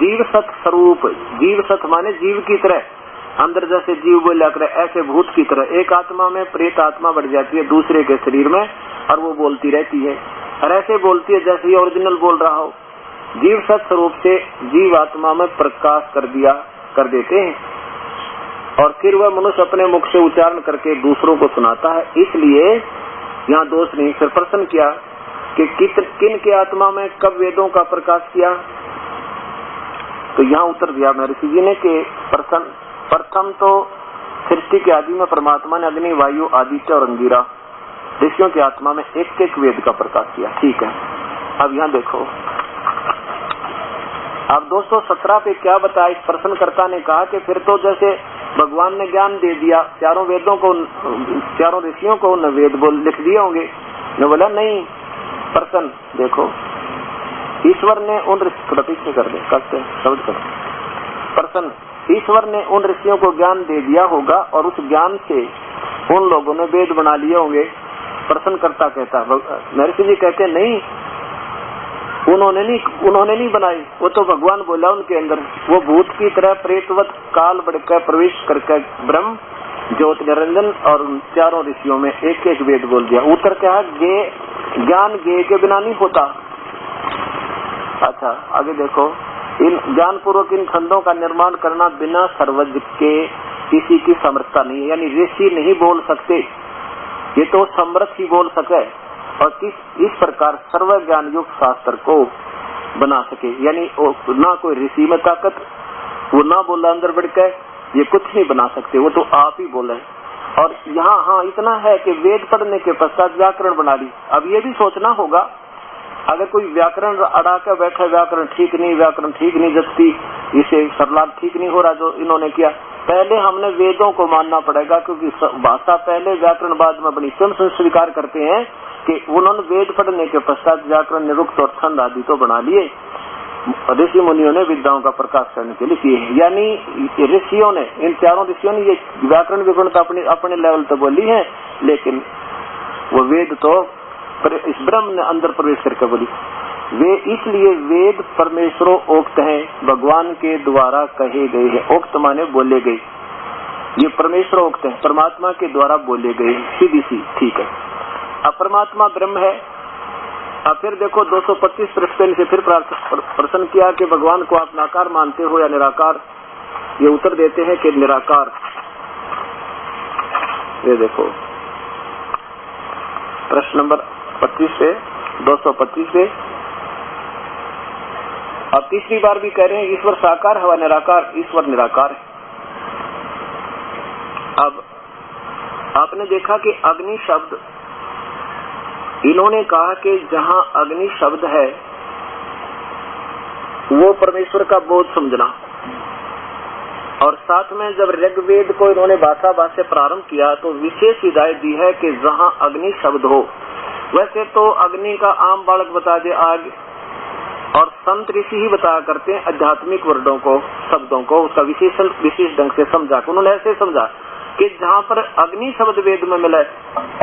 जीव सत स्वरूप, जीव सत माने जीव की तरह, अंदर जैसे जीव बोला करे ऐसे भूत की तरह एक आत्मा में प्रेत आत्मा बढ़ जाती है दूसरे के शरीर में, और वो बोलती रहती है, और ऐसे बोलती है जैसे ये ओरिजिनल बोल रहा हो। जीव सत स्वरूप से जीव आत्मा में प्रकाश कर देते हैं, और फिर वह मनुष्य अपने मुख से उच्चारण करके दूसरों को सुनाता है। इसलिए यहाँ दोष नहीं। फिर प्रश्न किया कि किन के आत्मा में कब वेदों का प्रकाश किया, तो यहाँ उत्तर दिया महर्षि जी ने कि प्रथम तो सृष्टि के आदि में परमात्मा ने अग्नि, वायु, आदित्य और अंगिरा ऋषियों की आत्मा में एक एक वेद का प्रकाश किया। ठीक है, अब यहाँ देखो, अब 217 पे क्या बताया। इस प्रश्नकर्ता ने कहा कि फिर तो जैसे भगवान ने ज्ञान दे दिया चारों वेदों को, चारों ऋषियों को न वेद बोल लिख दिए होंगे। ने बोला नहीं, प्रश्न देखो, ईश्वर ने उन पीछे कर दे करते शब्द कर प्रश्न, ईश्वर ने उन ऋषियों को ज्ञान दे दिया होगा और उस ज्ञान से उन लोगों ने वेद बना लिए होंगे। प्रश्नकर्ता कहता, महर्षि जी कहते नहीं, उन्होंने नहीं बनाई, वो तो भगवान बोला उनके अंदर। वो भूत की तरह प्रेतवत काल बढ़कर प्रवेश करके ब्रह्म, ज्योति निरंजन और चारों ऋषियों में एक एक वेद बोल दिया। उत्तर क्या है, ज्ञान गे के बिना नहीं होता। अच्छा आगे देखो, इन ज्ञान पूर्वक इन छंदों का निर्माण करना बिना सर्वज्ञ के किसी की समर्थता नहीं है, यानी ऋषि नहीं बोल सकते, ये तो समर्थ ही बोल सके। और इस प्रकार सर्व ज्ञान युक्त शास्त्र को बना सके, यानी ना कोई ऋषि में ताकत, वो ना बोला अंदर बढ़ के, ये कुछ नहीं बना सकते, वो तो आप ही बोले। और यहाँ हाँ इतना है कि वेद पढ़ने के पश्चात व्याकरण बना ली। अब ये भी सोचना होगा, अगर कोई व्याकरण अड़ा कर बैठा, व्याकरण ठीक नहीं जबकि इसे सरलाभ ठीक नहीं हो रहा जो इन्होंने किया, पहले हमने वेदों को मानना पड़ेगा, क्योंकि भाषा पहले व्याकरण बाद में बनी। स्वयं स्वीकार करते हैं कि उन्होंने वेद पढ़ने के पश्चात व्याकरण, निरुक्त और छंद आदि तो बना लिए, ऋषि मुनियों ने विद्याओं का प्रकाश करने के लिए किए हैं। यानी ऋषियों ने, इन चारों ऋषियों ने ये व्याकरण विवरण तो अपने लेवल तो बोली है, लेकिन वो वेद तो इस ब्रह्म ने अंदर प्रवेश करके बोली। वे इसलिए वेद परमेश्वरों उक्त हैं, भगवान के द्वारा कहे गए हैं। उक्त माने बोले गए, ये परमेश्वर उक्त है, परमात्मा के द्वारा बोले गए, सीधी सी। ठीक है, अब परमात्मा ब्रह्म है। अब फिर देखो 225 पृष्ठ से फिर प्रश्न किया कि भगवान को आप निराकार मानते हो या निराकार। ये उत्तर देते हैं कि निराकार। ये देखो प्रश्न नंबर 25 से 225 से। अब तीसरी बार भी कह रहे हैं ईश्वर साकार है व निराकार, ईश्वर निराकार है। अब आपने देखा कि अग्नि शब्द, इन्होंने कहा कि जहां अग्नि शब्द है वो परमेश्वर का बोध समझना, और साथ में जब ऋग्वेद को इन्होंने भाषा से प्रारंभ किया तो विशेष हिदायत दी है कि जहां अग्नि शब्द हो। वैसे तो अग्नि का आम बालक बता दे आग, और संत ऋषि ही बताया करते हैं आध्यात्मिक वर्डों को, शब्दों को, उसका विशेष ढंग से समझा। उन्होंने ऐसे समझा कि जहाँ पर अग्नि शब्द वेद में मिले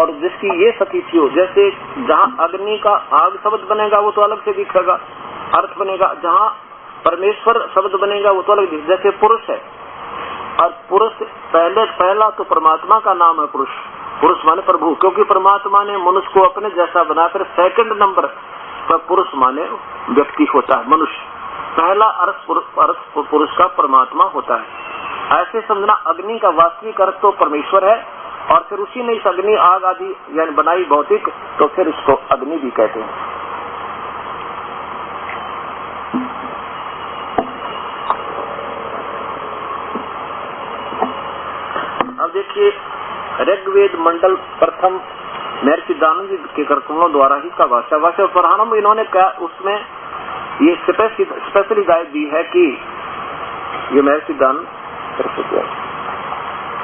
और जिसकी ये स्थिति हो, जैसे जहाँ अग्नि का आग शब्द बनेगा वो तो अलग से दिखेगा, अर्थ बनेगा। जहाँ परमेश्वर शब्द बनेगा वो तो अलग दिखेगा। जैसे पुरुष है, और पुरुष पहला तो परमात्मा का नाम है पुरुष, पुरुष माने प्रभु, क्योंकि परमात्मा ने मनुष्य को अपने जैसा बनाकर सेकंड नंबर पर पुरुष माने व्यक्ति होता है मनुष्य। पहला अर्थ पुरुष का परमात्मा होता है। ऐसे समझना अग्नि का वास्तविक अर्थ तो परमेश्वर है, और फिर उसी ने इस अग्नि आग आदि यानी बनाई भौतिक, तो फिर उसको अग्नि भी कहते हैं। अब देखिए ऋग्वेद मंडल प्रथम महर्षि दानव के कर्कमों द्वारा ही का भाषा प्रारंभ इन्होंने क्या उसमें ये स्पेशल हिदायत दी है कि ये महर्षि दान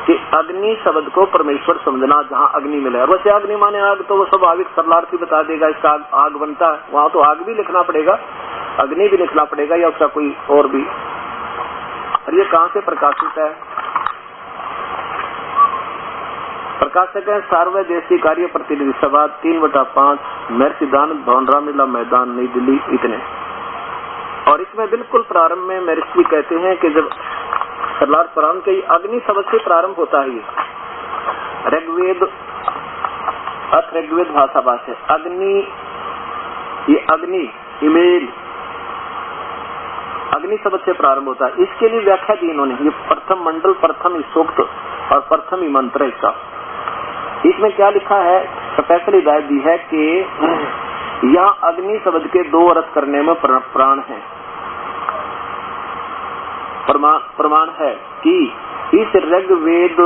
कि अग्नि शब्द को परमेश्वर समझना जहाँ अग्नि मिले। और वैसे अग्नि माने आग तो वो स्वाभाविक सरलार्थी बता देगा, इसका आग बनता है, वहाँ तो आग भी लिखना पड़ेगा, अग्नि भी लिखना पड़ेगा, या उसका कोई और भी। और ये कहाँ से प्रकाशित है? प्रकाशक है सार्वदेशी कार्य प्रतिनिधि सभा 3/5 महर्षि दयानंद भवन रामलीला मैदान नई दिल्ली इतने। और इसमें बिल्कुल प्रारंभ में महर्षि कहते हैं कि जब सरलार पुराण के अग्नि शब्द से प्रारंभ होता है, ऋग्वेद अथ ऋग्वेद भाषा भाष्य अग्नि, ये अग्नि ईमेल अग्नि शब्द से प्रारंभ होता है। इसके लिए व्याख्या दी इन्होंने, ये प्रथम मंडल, प्रथम ही सूक्त और प्रथम ही मंत्र इसका। इसमें क्या लिखा है, स्पेशल हिदायत दी है कि यहाँ अग्नि शब्द के दो अर्थ करने में प्राण है। प्रमाण है कि इस ऋग्वेद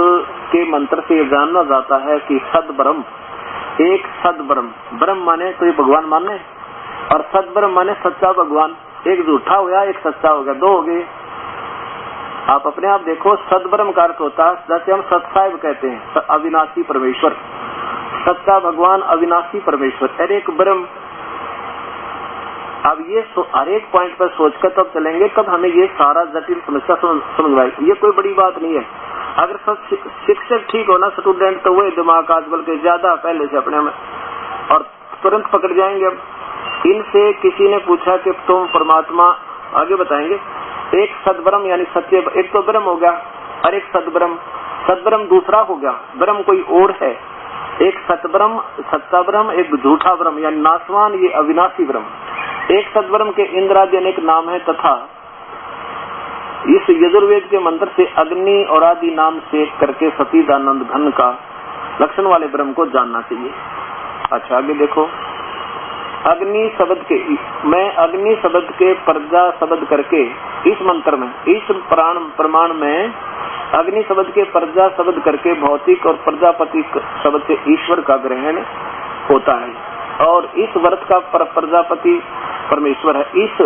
के मंत्र से जानना जाता है कि सद्ब्रह्म एक सद्ब्रह्म, ब्रह्म माने तो ये भगवान माने, और सद्ब्रह्म माने सच्चा भगवान। एक झूठा हो गया, एक सच्चा हो गया, दो हो गए। आप अपने आप देखो, सद्ब्रह्म का अर्थ होता है जैसे हम सत्साहिब कहते हैं, अविनाशी परमेश्वर, सच्चा भगवान, अविनाशी परमेश्वर, हर एक ब्रह्म। अब ये हर एक पॉइंट पर सोचकर तब चलेंगे तब हमें ये सारा जटिल समस्या समझ आएगी। ये कोई बड़ी बात नहीं है। अगर शिक्षक ठीक हो ना स्टूडेंट, तो वही दिमाग आजकल के ज्यादा पहले से अपने में और तुरंत पकड़ जाएंगे। अब इनसे किसी ने पूछा कि तुम परमात्मा, आगे बताएंगे, एक सद्ब्रह्म यानी सत्य, एक तो ब्रह्म हो गया और एक सद्ब्रह्म, सद्ब्रह्म दूसरा हो गया, ब्रह्म कोई और है। एक सतब्रह्म, सच्चा ब्रह्म, एक झूठा ब्रह्म यानी नाशवान, ये अविनाशी ब्रह्म। एक सद्ब्रह्म के इंद्रादि अनेक नाम है तथा इस यजुर्वेद के मंत्र से अग्नि और आदि नाम से करके सतीदानंद घन का लक्षण वाले ब्रह्म को जानना चाहिए। अच्छा आगे देखो, अग्नि शब्द के, मैं अग्नि शब्द के प्रजा शब्द करके इस मंत्र में, इस प्रमाण में अग्नि शब्द के प्रजा शब्द करके भौतिक और प्रजापति शब्द से ईश्वर का ग्रहण होता है, और इस वर्त का प्रजापति परमेश्वर है। इस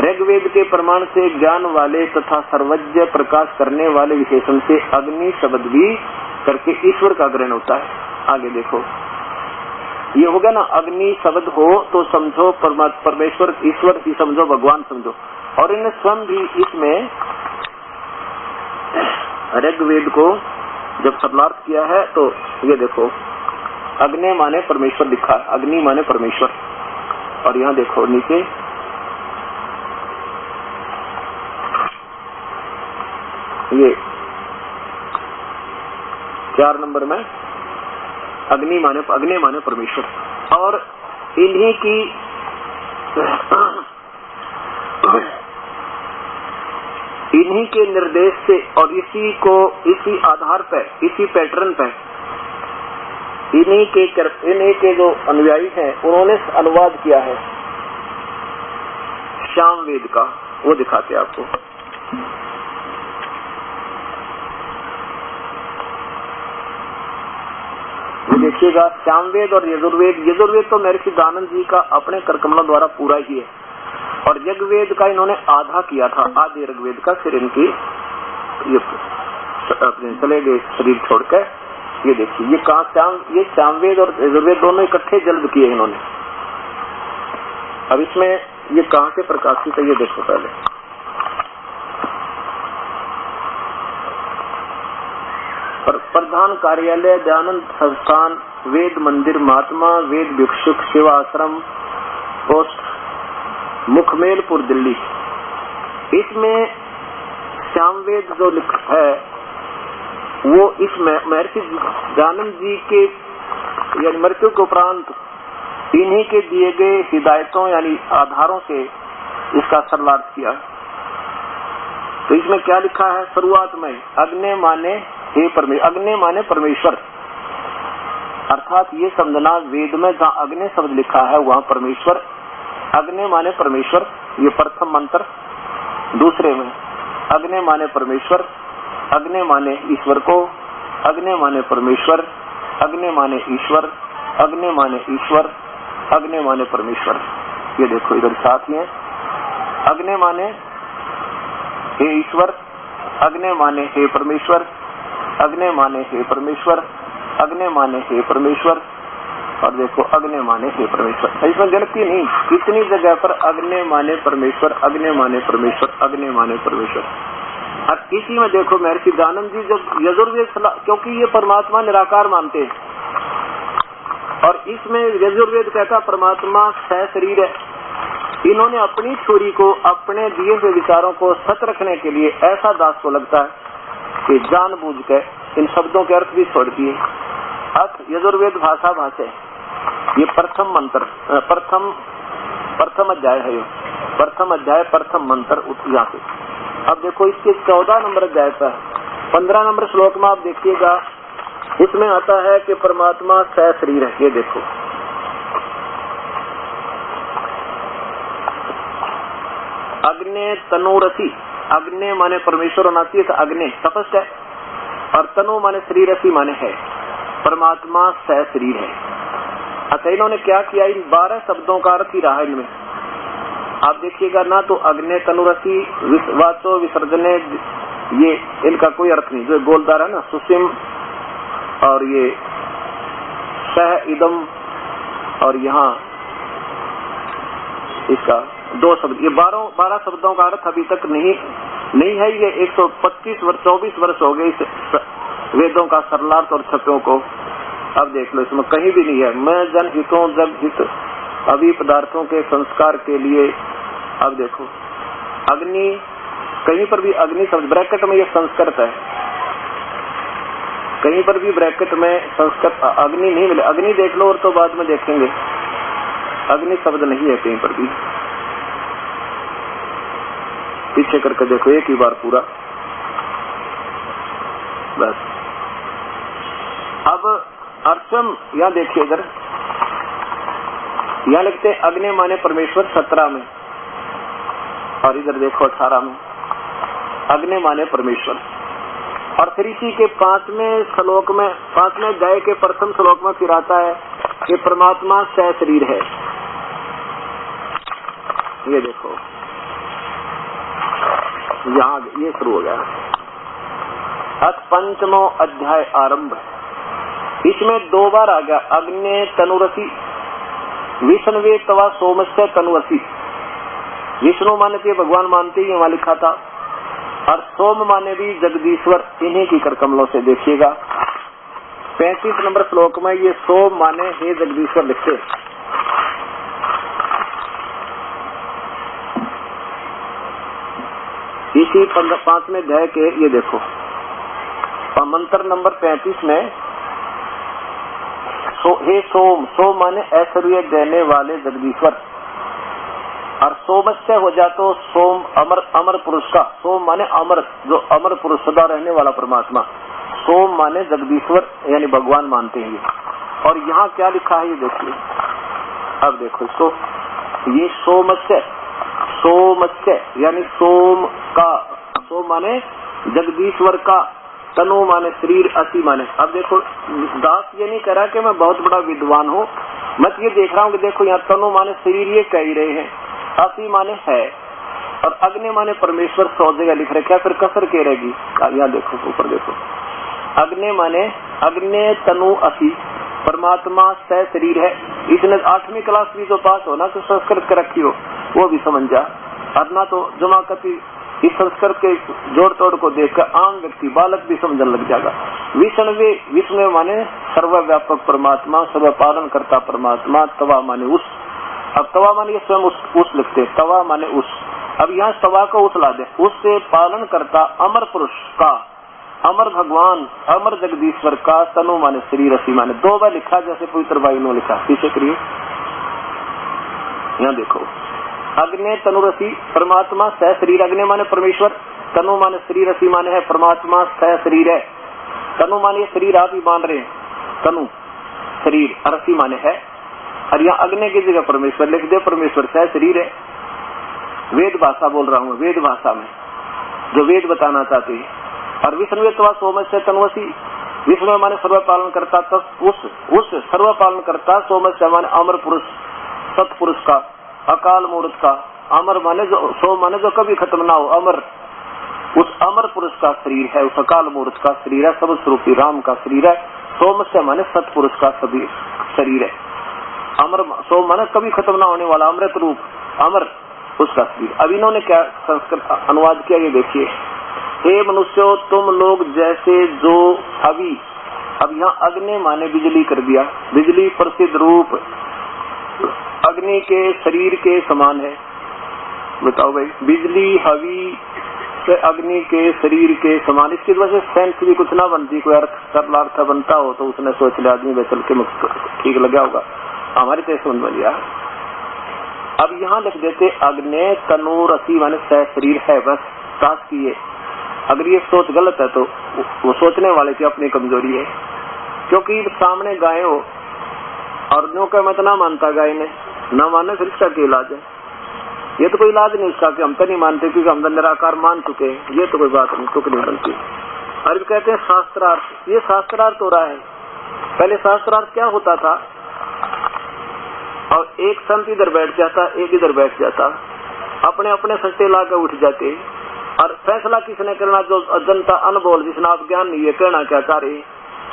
ऋग्वेद के प्रमाण से ज्ञान वाले तथा सर्वज्ञ प्रकाश करने वाले विशेषण से अग्नि शब्द भी करके ईश्वर का ग्रहण होता है। आगे देखो, ये होगा ना, अग्नि शब्द हो तो समझो परमेश्वर, ईश्वर ही समझो, भगवान समझो। और इन्हें स्वयं भी इसमें ऋग्वेद को जब सरलार्थ किया है तो ये देखो, अग्नि माने परमेश्वर लिखा है, अग्नि माने परमेश्वर। और यहाँ देखो नीचे ये 4 नंबर में अग्नि माने परमेश्वर। और इन्हीं की इन्हीं के निर्देश से और इसी आधार पर, इसी पैटर्न पर इन्हीं के जो अनुयायी हैं उन्होंने अनुवाद किया है सामवेद का, वो दिखाते आपको। वो देखिएगा, सामवेद और यजुर्वेद। यजुर्वेद तो महर्षि दयानंद जी का अपने करकमला द्वारा पूरा ही है, और यज्ञवेद का इन्होंने आधा किया था, आधे ऋग्वेद का, फिर इनकी ये अपने चले गए शरीर छोड़कर। ये देखिए, ये कहा, ये सामवेद और यजुर्वेद दोनों इकट्ठे जल्द किए इन्होंने। अब इसमें ये कहाँ से प्रकाशित है ये देखो पहले। प्रधान कार्यालय दयानंद संस्थान, वेद मंदिर महात्मा, वेद भिक्षुक सेवा आश्रम, पोस्ट मुखमेलपुर दिल्ली। इसमें सामवेद जो लिखा है वो इसमें महर्षि दयानंद जी के यानी मृत्यु के उपरांत इन्हीं के दिए गए हिदायतों यानी आधारों से इसका सरलार्थ किया। तो इसमें क्या लिखा है, शुरुआत में अग्नि माने हे परमेश्वर, अग्नि माने परमेश्वर, अर्थात ये समझना वेद में जहाँ अग्नि शब्द लिखा है वहाँ परमेश्वर, अग्नि माने परमेश्वर, ये प्रथम मंत्र। दूसरे में अग्नि माने परमेश्वर, अग्नि माने ईश्वर को, अग्नि माने परमेश्वर, अग्नि माने ईश्वर, अग्नि माने ईश्वर, अग्नि माने परमेश्वर। ये देखो इधर साथ ही है, अग्नि माने हे ईश्वर, अग्नि माने हे परमेश्वर, अग्नि माने हे परमेश्वर, अग्नि माने हे परमेश्वर, और देखो अग्नि माने हे परमेश्वर। इसमें गलती नहीं, कितनी जगह पर अग्नि माने परमेश्वर, अग्नि माने परमेश्वर, अग्नि माने परमेश्वर। और इसी में देखो महर्षि दयानंद जी जब यजुर्वेद, क्योंकि ये परमात्मा निराकार मानते हैं, और इसमें यजुर्वेद कहता परमात्मा सहशरीर है। इन्होंने अपनी थ्योरी को, अपने दिए हुए विचारों को सच रखने के लिए ऐसा दास को लगता है कि जानबूझ के इन शब्दों के अर्थ भी छोड़ दिए। अर्थ यजुर्वेद भाषा भाषा, ये प्रथम मंत्र, प्रथम अध्याय है, प्रथम अध्याय प्रथम मंत्र यहाँ से। अब देखो इसके 14 नंबर अध्याय पर 15 नंबर श्लोक में आप देखिएगा, इसमें आता है कि परमात्मा सहशरीर है। ये देखो, अग्नि तनुरसी, अग्नि माने परमेश्वर होना चाहिए, अग्नि तपस्या है, और तनु माने शरीर, रसी माने है। परमात्मा सहशरीर है। अच्छा, इन्होंने क्या किया, इन 12 शब्दों का अर्थ ही रहा इनमें। आप देखिएगा ना, तो अग्नि तनुरसी वाचो विसर्जने, ये इनका कोई अर्थ नहीं। जो गोलदार है ना, सुसिम, और ये सह इदम, और यहाँ इसका 2 शब्द, ये 12 शब्दों का अर्थ अभी तक नहीं है। ये 124 वर्ष हो गए इस वेदों का सरलार्थ और छप्यों को। अब देख लो, इसमें कहीं भी नहीं है मैं जन हितों जग हित अभी पदार्थों के संस्कार के लिए। अब देखो, अग्नि, कहीं पर भी अग्नि शब्द ब्रैकेट में ये संस्कृत है, कहीं पर भी ब्रैकेट में संस्कृत अग्नि नहीं मिले। अग्नि देख लो, और तो बाद में देखेंगे, अग्नि शब्द नहीं है कहीं पर भी। पीछे करके देखो एक ही बार पूरा, बस। अब अर्चम यहाँ देखिए, इधर यहाँ लिखते हैं अग्नि माने परमेश्वर 17 में, और इधर देखो 18 में अग्नि माने परमेश्वर। और फिर इसी के 5वें श्लोक में, 5वें अध्याय के प्रथम श्लोक में फिर आता है कि परमात्मा सहशरीर है। ये देखो, यहाँ ये शुरू हो गया। अथ 5वां अध्याय आरंभ। इसमें 2 बार आ गया अग्नि तनुरसी, विष्णुवे तवा सोमस्य तनुरसी। विष्णु माने थे भगवान मानते ही वहां लिखा था, और सोम माने भी जगदीश्वर, इन्हीं की कर कमलों से देखिएगा 35 नंबर श्लोक में ये सोम माने हे जगदीश्वर लिखते। इसी 5वें अध्याय के ये देखो मंत्र नंबर 35 में हे सोम, सोम माने ऐश्वर्य देने वाले जगदीश्वर, और सोमस्य हो जा तो सोम अमर, अमर पुरुष का, सोम माने अमर, जो अमर पुरुष सदा रहने वाला परमात्मा। सोम माने जगदीश्वर यानी भगवान मानते हैं। और यहाँ क्या लिखा है ये देखिए, अब देखो, ये सोमस्य, सोमस्य यानी सोम का, सोम माने जगदीश्वर का, तनु माने शरीर, असी माने। अब देखो, दास ये नहीं कह रहा कि मैं बहुत बड़ा विद्वान हूँ, मैं ये देख रहा हूँ कि देखो यहाँ तनु माने शरीर ये कह रहे हैं, असी माने है, और अग्नि माने परमेश्वर 100 जगह लिख रखे, फिर कसर के रहेगी। यहाँ देखो, ऊपर देखो, अग्नि माने अग्नि तनु असी, परमात्मा सह शरीर है। इसने 8वीं क्लास भी तो पास हो ना, तो संस्कृत कर रखी हो वो भी समझ जा, और ना तो जमा कति इस संस्कृत के जोड़ तोड़ को देखकर आम व्यक्ति, बालक भी समझने लग जाएगा। विष्णु माने सर्वव्यापक परमात्मा, सर्व पालन करता परमात्मा। तवा माने उस, अब तवा माने स्वयं उस लिखते, तवा माने उस। अब यहाँ तवा को उस ला दे, उससे पालन करता अमर पुरुष का, अमर भगवान, अमर जगदीश्वर का। तनु माने शरीर, रसी माने। 2 बार लिखा जैसे पवित्र बाई ने लिखा। पीछे करिए, यहाँ देखो, अग्नि तनुरसी, परमात्मा सह शरीर। अग्नि माने परमेश्वर, तनु माने शरीर, रसी माने है परमात्मा सह शरीर है। तनु माने शरीर आप ही मान रहे हैं, तनु शरीर, रसी माने है। और यहाँ अग्नि की जगह परमेश्वर लिख दे, परमेश्वर सह शरीर है। वेद भाषा बोल रहा हूँ, वेद भाषा में जो वेद बताना चाहते हैं। और विष्णु सोमस्य तनुवसी, विष्णु माने सर्व पालन करता, तब उस सर्व पालन करता। सोमस्य माने अमर पुरुष, सतपुरुष का, अकाल मूर्त का। अमर माने जो, सोम माने जो कभी खत्म ना हो, अमर, उस अमर पुरुष का शरीर है, उस अकाल मूर्त का शरीर है, सब स्वरूपी राम का शरीर है। सोमस्य माने सतपुरुष का सभी शरीर है। अमर, सोम माने कभी खत्म ना होने वाला, अमृत रूप, अमर उसका शरीर। अब इन्होंने क्या संस्कृत अनुवाद किया ये देखिए, हे मनुष्यों तुम लोग जैसे जो हवि, अब यहाँ अग्नि माने बिजली कर दिया, बिजली प्रसिद्ध रूप अग्नि के शरीर के समान है। बताओ भाई, बिजली हवि से अग्नि के शरीर के समान, इसकी वजह से सेंस भी कुछ ना बनती, कोई अर्थ सरल अर्थ बनता हो तो उसने सोच लिया आदमी चल के ठीक लगा होगा, हमारे तो समझ में लिया। अब यहाँ लिख देते अग्नि तनूर असी माने सह शरीर है, बस सास की है। अगर ये सोच गलत है तो वो सोचने वाले की अपनी कमजोरी है, क्योंकि सामने गाय हो और नो का मत ना मानता गाय ने, ना माने फिर इसका क्या इलाज है? ये तो कोई इलाज नहीं उसका कि हम तो नहीं मानते क्योंकि हम तो निराकार मान चुके हैं, ये तो कोई बात नहीं, तुक नहीं बनती। और कहते हैं शास्त्रार्थ, ये शास्त्रार्थ हो रहा है। पहले शास्त्रार्थ क्या होता था, और एक संत इधर बैठ जाता, एक इधर बैठ जाता, अपने अपने सट्टे लाकर उठ जाते, और फैसला किसने करना? जो जनता अनबोल, जिसने आप ज्ञान नहीं है, कहना क्या चाह रहे,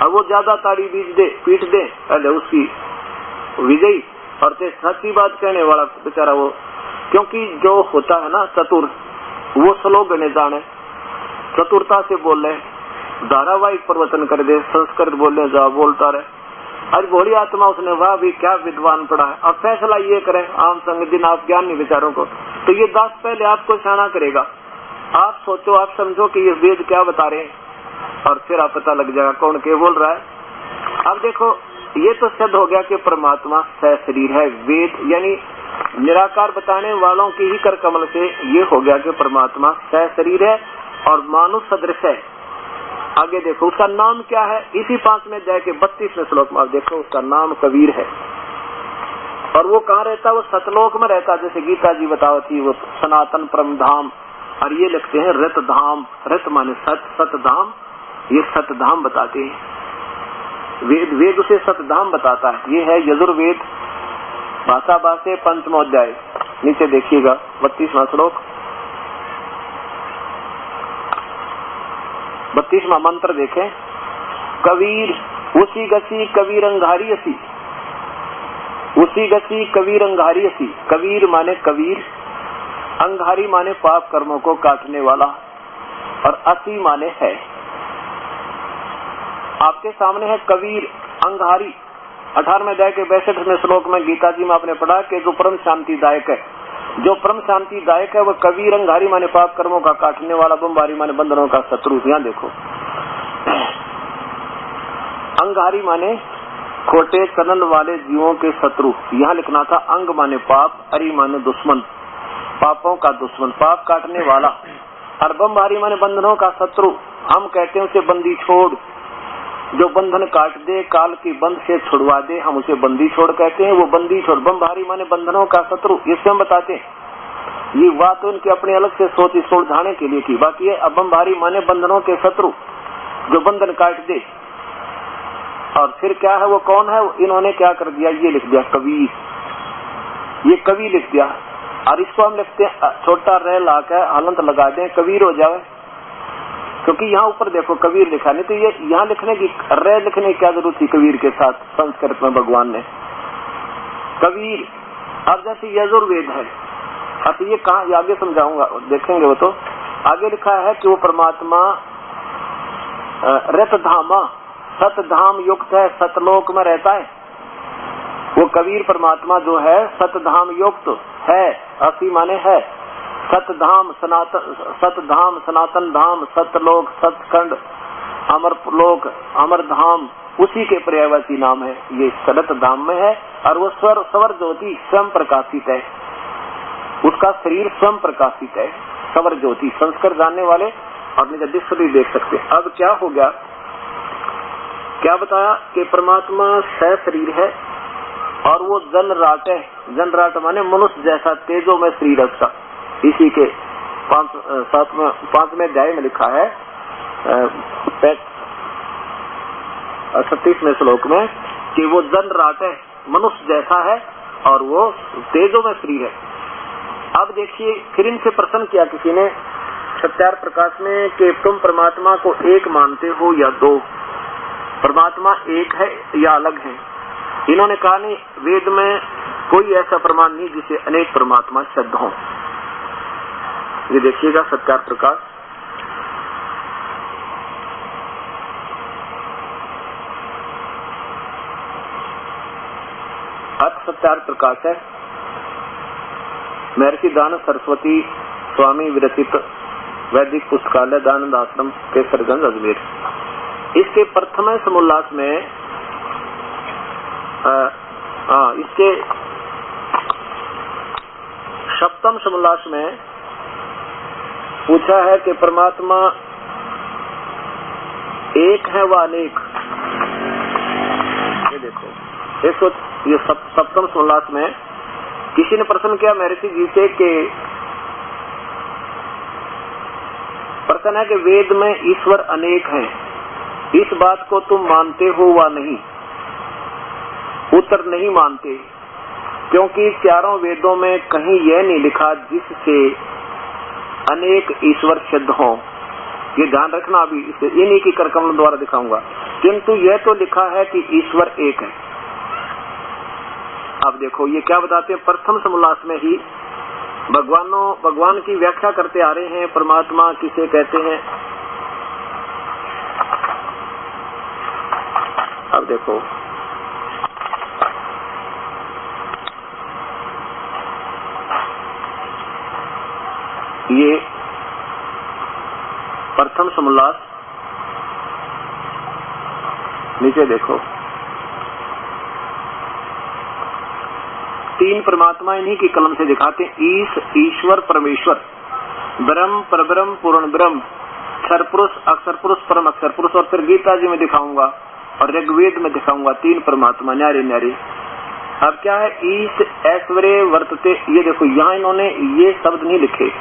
और वो ज्यादा ताड़ी बीज दे, पीट दे, पहले उसकी विजयी, और सच्ची बात कहने वाला बेचारा वो, क्योंकि जो होता है ना चतुर, वो श्लोक गणे जाने, चतुरता से बोले, धारावाहिक प्रवचन कर दे, संस्कृत बोलने जा बोलता रहे। आज भोली आत्मा उसने वाह भी क्या विद्वान पड़ा है, अब फैसला ये करें आम संग दिन आप ज्ञान नहीं विचारों को, तो ये दास पहले आपको शाना करेगा। आप सोचो, आप समझो कि ये वेद क्या बता रहे हैं, और फिर आप पता लग जाएगा कौन क्या बोल रहा है। अब देखो, ये तो सिद्ध हो गया कि परमात्मा सह शरीर है। वेद यानी निराकार बताने वालों की ही कर कमल से ये हो गया कि परमात्मा सह शरीर है और मानुष सदृश है। आगे देखो उसका नाम क्या है, इसी 5वें अध्याय के 32वें श्लोक में आप देखो उसका नाम कबीर है। और वो कहाँ रहता है? वो सतलोक में रहता, जैसे गीता जी बताओ थी, वो सनातन परम धाम। और ये लिखते हैं रत धाम, रत माने सत, सत धाम, ये सत धाम बताते हैं। वेद उसे सत धाम बताता है। ये है यजुर्वेद भाषा भाषे 5वां अध्याय, नीचे देखिएगा 32वां श्लोक, 32वां मंत्र देखें। कबीर उसी गसी कबीर अंगारी असी, उसी गसी कबीर अंगारी असी। कबीर माने कबीर, अंगारी माने पाप कर्मों को काटने वाला, और असी माने है। आपके सामने है कबीर अंगारी। 18वें अध्याय के 62वें श्लोक में गीता जी में आपने पढ़ा कि जो परम शांतिदायक है, जो परम शांतिदायक है वो कबीर अंगारी माने पाप कर्मों का काटने वाला, बमबारी माने बंधनों का शत्रु। यहाँ देखो अंगारी माने खोटे चलन वाले जीवों के शत्रु, यहाँ लिखना था अंग माने पाप, अरि माने दुश्मन, पापों का दुश्मन, पाप काटने वाला, और बमबारी माने बंधनों का शत्रु। हम कहते हैं उसे बंदी छोड़, जो बंधन काट दे, काल की बंध से छुड़वा दे, हम उसे बंदी छोड़ कहते हैं। वो बंदी छोड़, बमबारी माने बंधनों का शत्रु, ये स्वयं बताते हैं। ये बात तो इनकी अपने अलग से सोच सुलझाने के लिए की, बाकी है बमबारी माने बंधनों के शत्रु, जो बंधन काट दे। और फिर क्या है, वो कौन है? इन्होंने क्या कर दिया, ये लिख दिया कबीर, ये कवि लिख दिया। और इसको हम लिखते हैं छोटा रह लाकर हलंत लगा दें, कबीर हो जाए, क्योंकि यहाँ ऊपर देखो कबीर लिखा, नहीं तो ये यहाँ लिखने की रे लिखने की क्या जरूरत थी कबीर के साथ? संस्कृत में भगवान ने कबीर। अब जैसे यजुर्वेद है, अब ये कहाँ आगे समझाऊंगा, देखेंगे वो तो आगे लिखा है कि वो परमात्मा रत धामा, सत धाम युक्त है, सतलोक में रहता है। वो कबीर परमात्मा जो है सत धाम युक्त है, असी माने है, सतधाम सनातन धाम, सतलोक, सतखंड, अमर लोक, अमर धाम, उसी के पर्यायवाची नाम है। ये सतत धाम में है, और वो स्वर ज्योति स्वयं प्रकाशित है, उसका शरीर स्वयं प्रकाशित है, स्वर ज्योति। संस्कृत जानने वाले और निज डिक्शनरी देख सकते हैं। अब क्या हो गया, क्या बताया कि परमात्मा सह शरीर है, और वो जन राट है। जन राट माने मनुष्य जैसा तेजो में शरीर है उसका। इसी के 5वें अध्याय में लिखा है 36वें श्लोक में कि वो जन राट है, मनुष्य जैसा है, और वो तेजो में शरीर है। अब देखिए फिर इनसे प्रश्न किया किसी ने सत्यार प्रकाश में कि तुम परमात्मा को एक मानते हो या दो, परमात्मा एक है या अलग है? इन्होंने कहा नहीं, वेद में कोई ऐसा प्रमाण नहीं जिसे अनेक परमात्मा सिद्ध हो। ये देखिएगा सत्यार प्रकाश सत्यार्थ प्रकाश है, महर्षि दानंद सरस्वती स्वामी विरचित वैदिक पुस्तकालय दानंद आश्रम केसरगंज अजमेर। इसके प्रथम समोल्लास में इसके सप्तम समोल्लास में पूछा है कि परमात्मा एक है व अनेक। ये देखो ये सप्तम समोल्लास में किसी ने प्रश्न किया महर्षि जी से कि प्रश्न है कि वेद में ईश्वर अनेक हैं, इस बात को तुम मानते हो व नहीं? उत्तर नहीं मानते, क्योंकि चारों वेदों में कहीं यह नहीं लिखा जिससे अनेक ईश्वर सिद्ध हो। ये ध्यान रखना, अभी इन्हीं की करकमल द्वारा दिखाऊंगा। किंतु यह तो लिखा है कि ईश्वर एक है। अब देखो ये क्या बताते हैं, प्रथम समोल्लास में ही भगवान की व्याख्या करते आ रहे हैं। परमात्मा किसे कहते हैं? अब देखो ये प्रथम समोल्लास, नीचे देखो तीन परमात्मा इन्हीं की कलम से दिखाते हैं। ईश, ईश्वर, परमेश्वर, ब्रह्म, परब्रह्म, पूर्ण ब्रह्म, क्षर पुरुष, अक्षर पुरुष, परम अक्षर पुरुष। और फिर गीता जी में दिखाऊंगा और ऋग्वेद में दिखाऊंगा तीन परमात्मा न्यारे न्यारे। अब क्या है, ईश ऐश्वर्य वर्तते, ये देखो यहाँ इन्होंने ये शब्द नहीं लिखे,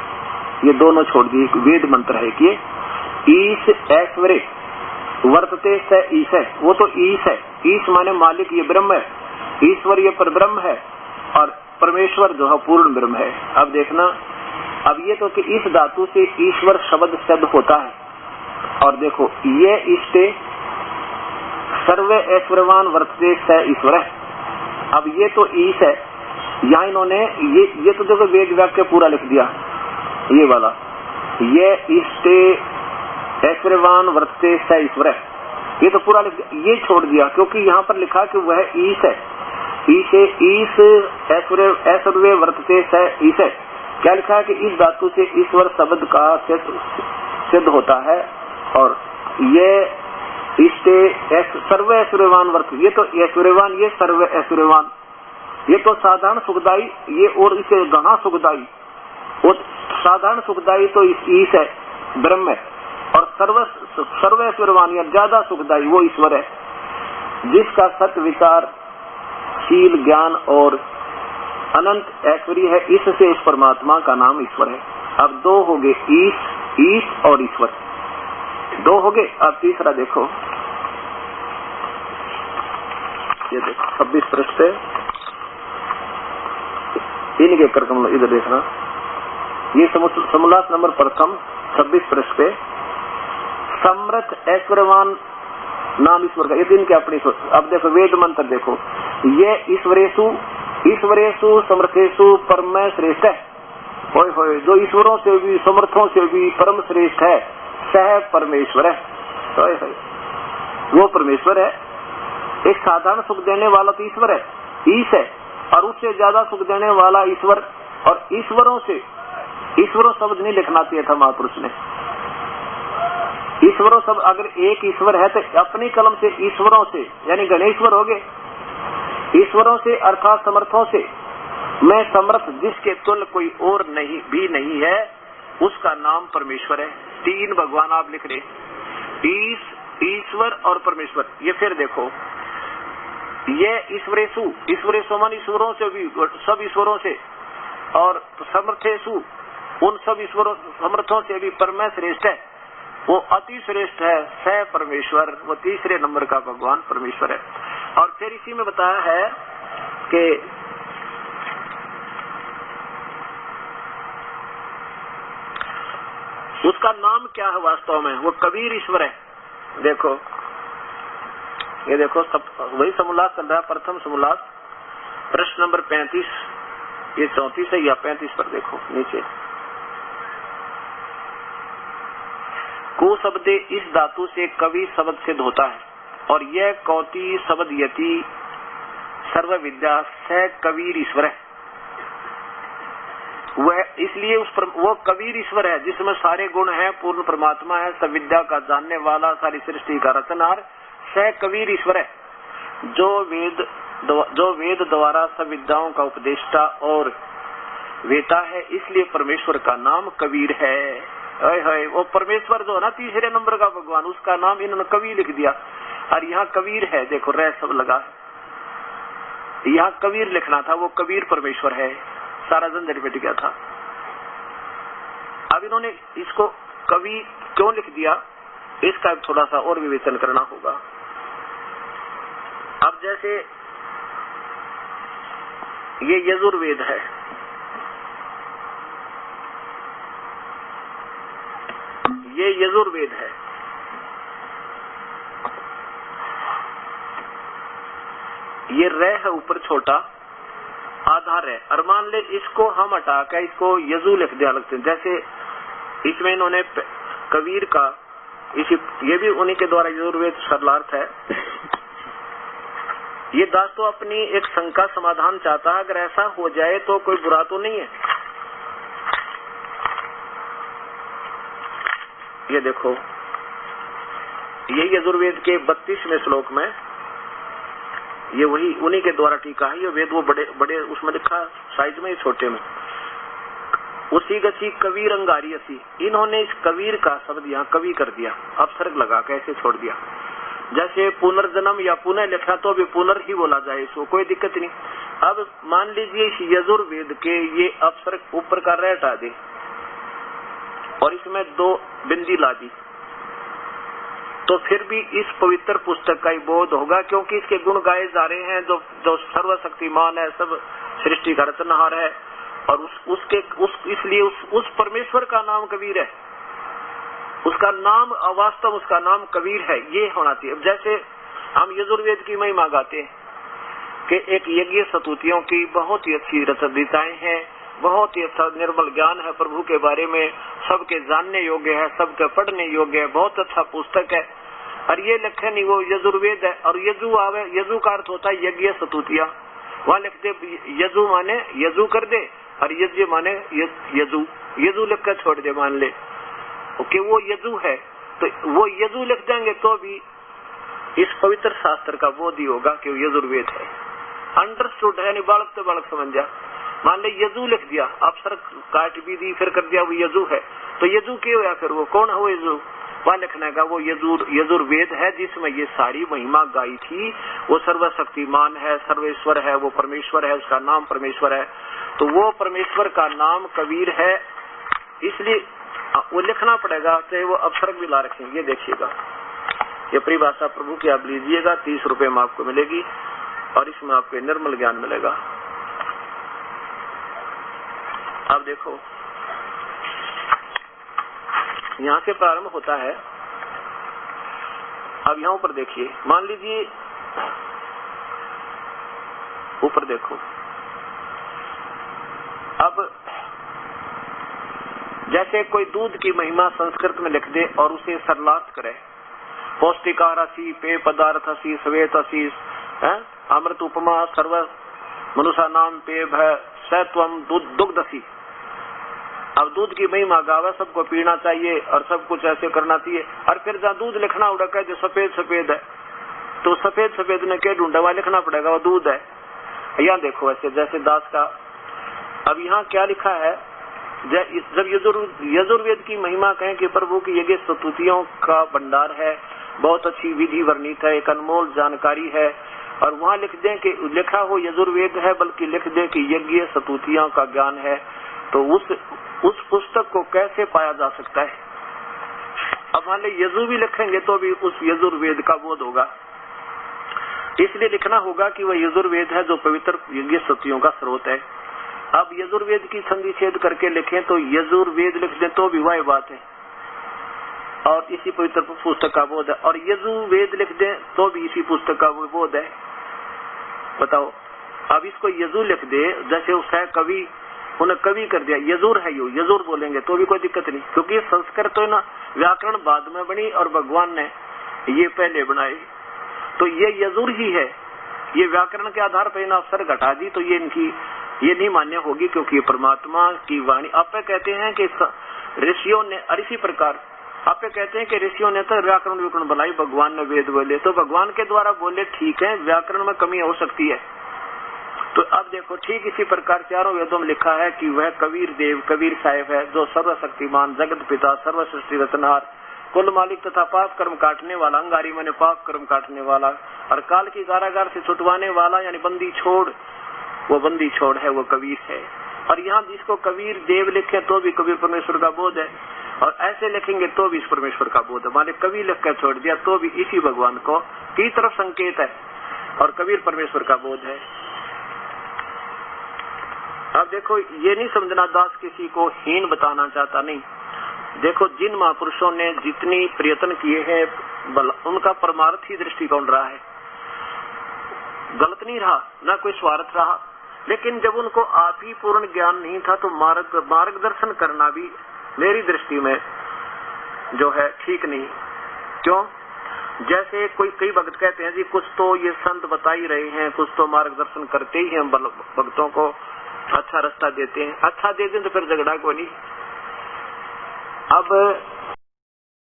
ये दोनों छोड़ दिए। वेद मंत्र है कि ईश ऐश्वर्य वर्तते स ईश है, वो तो ईश है। ईश माने मालिक, ये ब्रह्म है। ईश्वर ये पर ब्रह्म है और परमेश्वर जो है पूर्ण ब्रह्म है। अब देखना, अब ये तो कि इस धातु से ईश्वर शब्द सिद्ध होता है। और देखो ये इष्टे सर्वे ऐश्वर्यवान वर्तते स ईश्वर है। अब ये तो ईश है, यहाँ इन्होंने ये तो देखो वेद वाक्य पूरा लिख दिया, ये वाला, ये इष्टे ऐश्वर्यवान वर्तते स ईश्वर है, ये तो पूरा लिख दिया। ये छोड़ दिया क्योंकि यहाँ पर लिखा कि वह ईश है। ईशे ईश ऐश्वर्य वर्तते स ईश है। क्या लिखा है कि इस धातु से ईश्वर शब्द का सिद्ध होता है। और ये इष्टे सर्व ऐश्वर्यवान वर्त, ये तो ऐश्वर्यवान, ये सर्व ऐश्वर्यवान, ये तो साधारण सुखदाई, ये और इसे घना सुखदाई। वो साधारण सुखदाई तो ईश है, ब्रह्म है। और सर्व ऐश्वर्यवान या ज्यादा सुखदाई वो ईश्वर है, जिसका सत्य विचार, शील, ज्ञान और अनंत ऐश्वर्य है। इससे उस परमात्मा का नाम ईश्वर है। अब दो हो गए, ईश और ईश्वर, दो हो गए। अब तीसरा देखो, ये देखो 26 पृष्ठ पे इनके करकम, इधर देखना, ये समोल्लास नंबर प्रथम 26 पृष्ठ पे समर्थ ऐश्वर्यवान नाम ईश्वर का, ये दिन के अपनी। अब देखो वेद मंत्र देखो, ये ईश्वरेशु समर्थेशु परम श्रेष्ठ है। होय होय, जो ईश्वरों से भी समर्थों से भी परम श्रेष्ठ है, सह परमेश्वर है। होय होय, वो परमेश्वर है। एक साधारण सुख देने वाला तो ईश्वर है, ईश है, और उससे ज्यादा सुख देने वाला ईश्वर। और ईश्वरों शब्द नहीं लिखना चाहिए था महापुरुष ने। ईश्वरों शब्द, अगर एक ईश्वर है तो अपनी कलम से ईश्वरों से, यानी गणेश्वर हो गए। ईश्वरों से अर्थात समर्थों से, मैं समर्थ जिसके तुल्य कोई और नहीं है, उसका नाम परमेश्वर है। तीन भगवान आप लिख रहे, ईश्वर और परमेश्वर। ये फिर देखो, ये ईश्वरेशु मन ईश्वरों से भी, सब ईश्वरों से, और समर्थेशु उन सब ईश्वरों समर्थों से भी परम श्रेष्ठ है, वो अति श्रेष्ठ है, सह परमेश्वर, वो तीसरे नंबर का भगवान परमेश्वर है। और फिर इसी में बताया है कि उसका नाम क्या है वास्तव में, वो कबीर ईश्वर है। देखो ये देखो, सब वही समोल्लास चल रहा है, प्रथम समोल्लास, प्रश्न नंबर 35, ये 34 है या 35 पर देखो नीचे। को शब्दे इस धातु से कवि शब्द सिद्ध होता है, और यह कौती शब्द यति सर्व विद्या स कबीर ईश्वर है। वह इसलिए वो कबीर ईश्वर है जिसमें सारे गुण हैं, पूर्ण परमात्मा है, सब विद्या का जानने वाला, सारी सृष्टि का रचनहार। स कबीर ईश्वर है जो वेद द्वारा सब विद्याओं का उपदेष्टा और वेता है, इसलिए परमेश्वर का नाम कबीर है। वो परमेश्वर जो है ना तीसरे नंबर का भगवान, उसका नाम इन्होंने कबीर लिख दिया। और यहाँ कबीर है, देखो रह सब लगा है, यहाँ कबीर लिखना था, वो कबीर परमेश्वर है, सारा झंझट मिट गया था। अब इन्होंने इसको कवि क्यों लिख दिया, इसका थोड़ा सा और विवेचन करना होगा। अब जैसे ये यजुर्वेद है, ये यजुर्वेद है, ये रह है ऊपर छोटा, आधार है। और मान ले इसको हम हटा के इसको यजु लिख दिया लगते हैं। जैसे इसमें इन्होंने कबीर का ये भी उन्हीं के द्वारा यजुर्वेद सरलार्थ है। ये दास तो अपनी एक शंका समाधान चाहता है, अगर ऐसा हो जाए तो कोई बुरा तो नहीं है। ये देखो, ये यजुर्वेद के 32वें श्लोक में ये वही उन्हीं के द्वारा टीका है। ये वेद वो बड़े बड़े उसमें लिखा साइज में, छोटे में, उसी गति कबीर अंगारी असी। इन्होंने इस कबीर का शब्द यहाँ कवि कर दिया, अपसर्ग लगा के ऐसे छोड़ दिया। जैसे पुनर्जन्म या पुनः लिखा तो भी पुनर् ही बोला जाए, इसको कोई दिक्कत नहीं। अब मान लीजिए इस यजुर्वेद के ये अपसर्ग ऊपर का रह हटा दे और इसमें 2 बिंदी ला दी, तो फिर भी इस पवित्र पुस्तक का ही बोध होगा, क्योंकि इसके गुण गाए जा रहे हैं। जो सर्वशक्तिमान है, सब सृष्टि का रचनहार है, और इसलिए उस परमेश्वर का नाम कबीर है, उसका नाम अवास्तव, उसका नाम कबीर है, ये होना चाहिए। जैसे हम यजुर्वेद की महिमा गाते हैं कि एक यज्ञ स्तुतियों की बहुत ही अच्छी रचनाएं हैं, बहुत ही अच्छा निर्मल ज्ञान है प्रभु के बारे में, सबके जानने योग्य है, सबके पढ़ने योग्य है, बहुत अच्छा पुस्तक है। और ये लिखे नहीं, वो यजुर्वेद है। और यजु आवे, यजु का अर्थ होता है यज्ञ स्तुतियां, वहाँ लिख दे यजु माने यजु कर दे, और यज्ञ माने यजु, यजु लिख कर छोड़ दे, मान ले कि वो यजु है, तो वो यजु लिख देंगे तो भी इस पवित्र शास्त्र का बोध ही होगा कि यजुर्वेद है। अंडरस्टूड है, यानी बालक तो बालक समझ जा। मान ले यजु लिख दिया, अक्षर काट भी दी, फिर कर दिया वो यजु है, तो यजु क्यों हुआ, फिर वो कौन है वो यजु, वहाँ लिखने का वो यजुर्वेद है जिसमें ये सारी महिमा गाई थी। वो सर्वशक्तिमान है, सर्वेश्वर है, वो परमेश्वर है, उसका नाम परमेश्वर है, तो वो परमेश्वर का नाम कबीर है, इसलिए वो लिखना पड़ेगा। चाहे वो अपसर्ग भी ला रखेंगे। ये देखिएगा, ये परिभाषा प्रभु की आप लीजिएगा, 30 रुपए में आपको मिलेगी, और इसमें आपको निर्मल ज्ञान मिलेगा। अब देखो, यहाँ से प्रारंभ होता है। अब यहाँ ऊपर देखिए, मान लीजिए ऊपर देखो, अब जैसे कोई दूध की महिमा संस्कृत में लिख दे और उसे सरलार्थ करे, पौष्टिकार असी, पेय पदार्थ असी, श्वेत असी, अमृत उपमा, सर्व मनुष्य नाम पेय भय सत्वम दुग्ध असी। अब दूध की महिमा गावे, सबको पीना चाहिए और सब कुछ ऐसे करना चाहिए। और फिर जहाँ दूध लिखना उड़ा है जो सफेद सफेद है, तो सफेद सफेद ने क्या ढूंढा, वहाँ लिखना पड़ेगा वो दूध है। यहाँ देखो ऐसे, जैसे दास का, अब यहाँ क्या लिखा है, जब यजुर्वेद की महिमा कहें कि प्रभु की यज्ञ स्तुतियों का भंडार है, बहुत अच्छी विधि वर्णित है, एक अनमोल जानकारी है, और वहाँ लिख दें कि लिखा हो यजुर्वेद है, बल्कि लिख दें कि यज्ञ स्तुतियों का ज्ञान है, तो उस पुस्तक को कैसे पाया जा सकता है। अब मान लीजिए यजु भी लिखेंगे तो भी उस यजुर्वेद का बोध होगा, इसलिए लिखना होगा कि वह यजुर्वेद है जो पवित्र यज्ञ स्तुतियों का स्रोत है। अब यजुर्वेद की संधि छेद करके लिखें तो यजुर्वेद लिख दें तो भी वही बात है, और इसी पवित्र पुस्तक का बोध है। और यजुर्वेद लिख दें तो भी इसी पुस्तक का बोध है। बताओ, अब इसको यजु लिख दे, जैसे उसका कवि, उन्हें कवि कर दिया, यजुर है, यजुर बोलेंगे तो भी कोई दिक्कत नहीं, क्योंकि संस्कृत तो ना व्याकरण बाद में बनी और भगवान ने ये पहले बनाए, तो ये यजुर ही है। ये व्याकरण के आधार पर इन अवसर घटा दी तो ये इनकी ये नहीं मान्य होगी, क्योंकि ये परमात्मा की वाणी। आप कहते हैं कि ऋषियों ने, और इसी प्रकार आप कहते हैं कि ऋषियों ने तो व्याकरण व्याकरण बनाई, भगवान ने वेद बोले, तो भगवान के द्वारा बोले ठीक है, व्याकरण में कमी हो सकती है। तो अब देखो ठीक इसी प्रकार चारों वेदों में लिखा है कि वह कबीर देव, कबीर साहिब है, जो सर्वशक्तिमान, जगत पिता, सर्व सृष्टि रचनहार, कुल मालिक तथा पाप कर्म काटने वाला, अंगारी माने पाप कर्म काटने वाला, और काल की कारागार से छुटवाने वाला, यानी बंदी छोड़, वो बंदी छोड़ है, वो कबीर है। और यहाँ जिसको कबीर देव लिखे तो भी कबीर परमेश्वर का बोध है, और ऐसे लिखेंगे तो भी इस परमेश्वर का बोध है। माने कबीर लिख कर छोड़ दिया तो भी इसी भगवान को की तरफ संकेत है, और कबीर परमेश्वर का बोध है। अब देखो ये नहीं समझना दास किसी को हीन बताना चाहता, नहीं। देखो जिन महापुरुषों ने जितनी प्रयत्न किए हैं, उनका परमार्थी दृष्टिकोण रहा है, गलत नहीं रहा, ना कोई स्वार्थ रहा। लेकिन जब उनको आप ही पूर्ण ज्ञान नहीं था तो मार्गदर्शन करना भी मेरी दृष्टि में जो है ठीक नहीं। क्यों? जैसे कोई कई भक्त कहते हैं जी कुछ तो ये संत बता ही रहे हैं, कुछ तो मार्गदर्शन करते ही हैं, भक्तों को अच्छा रास्ता देते हैं। अच्छा दे दें तो फिर झगड़ा को नहीं। अब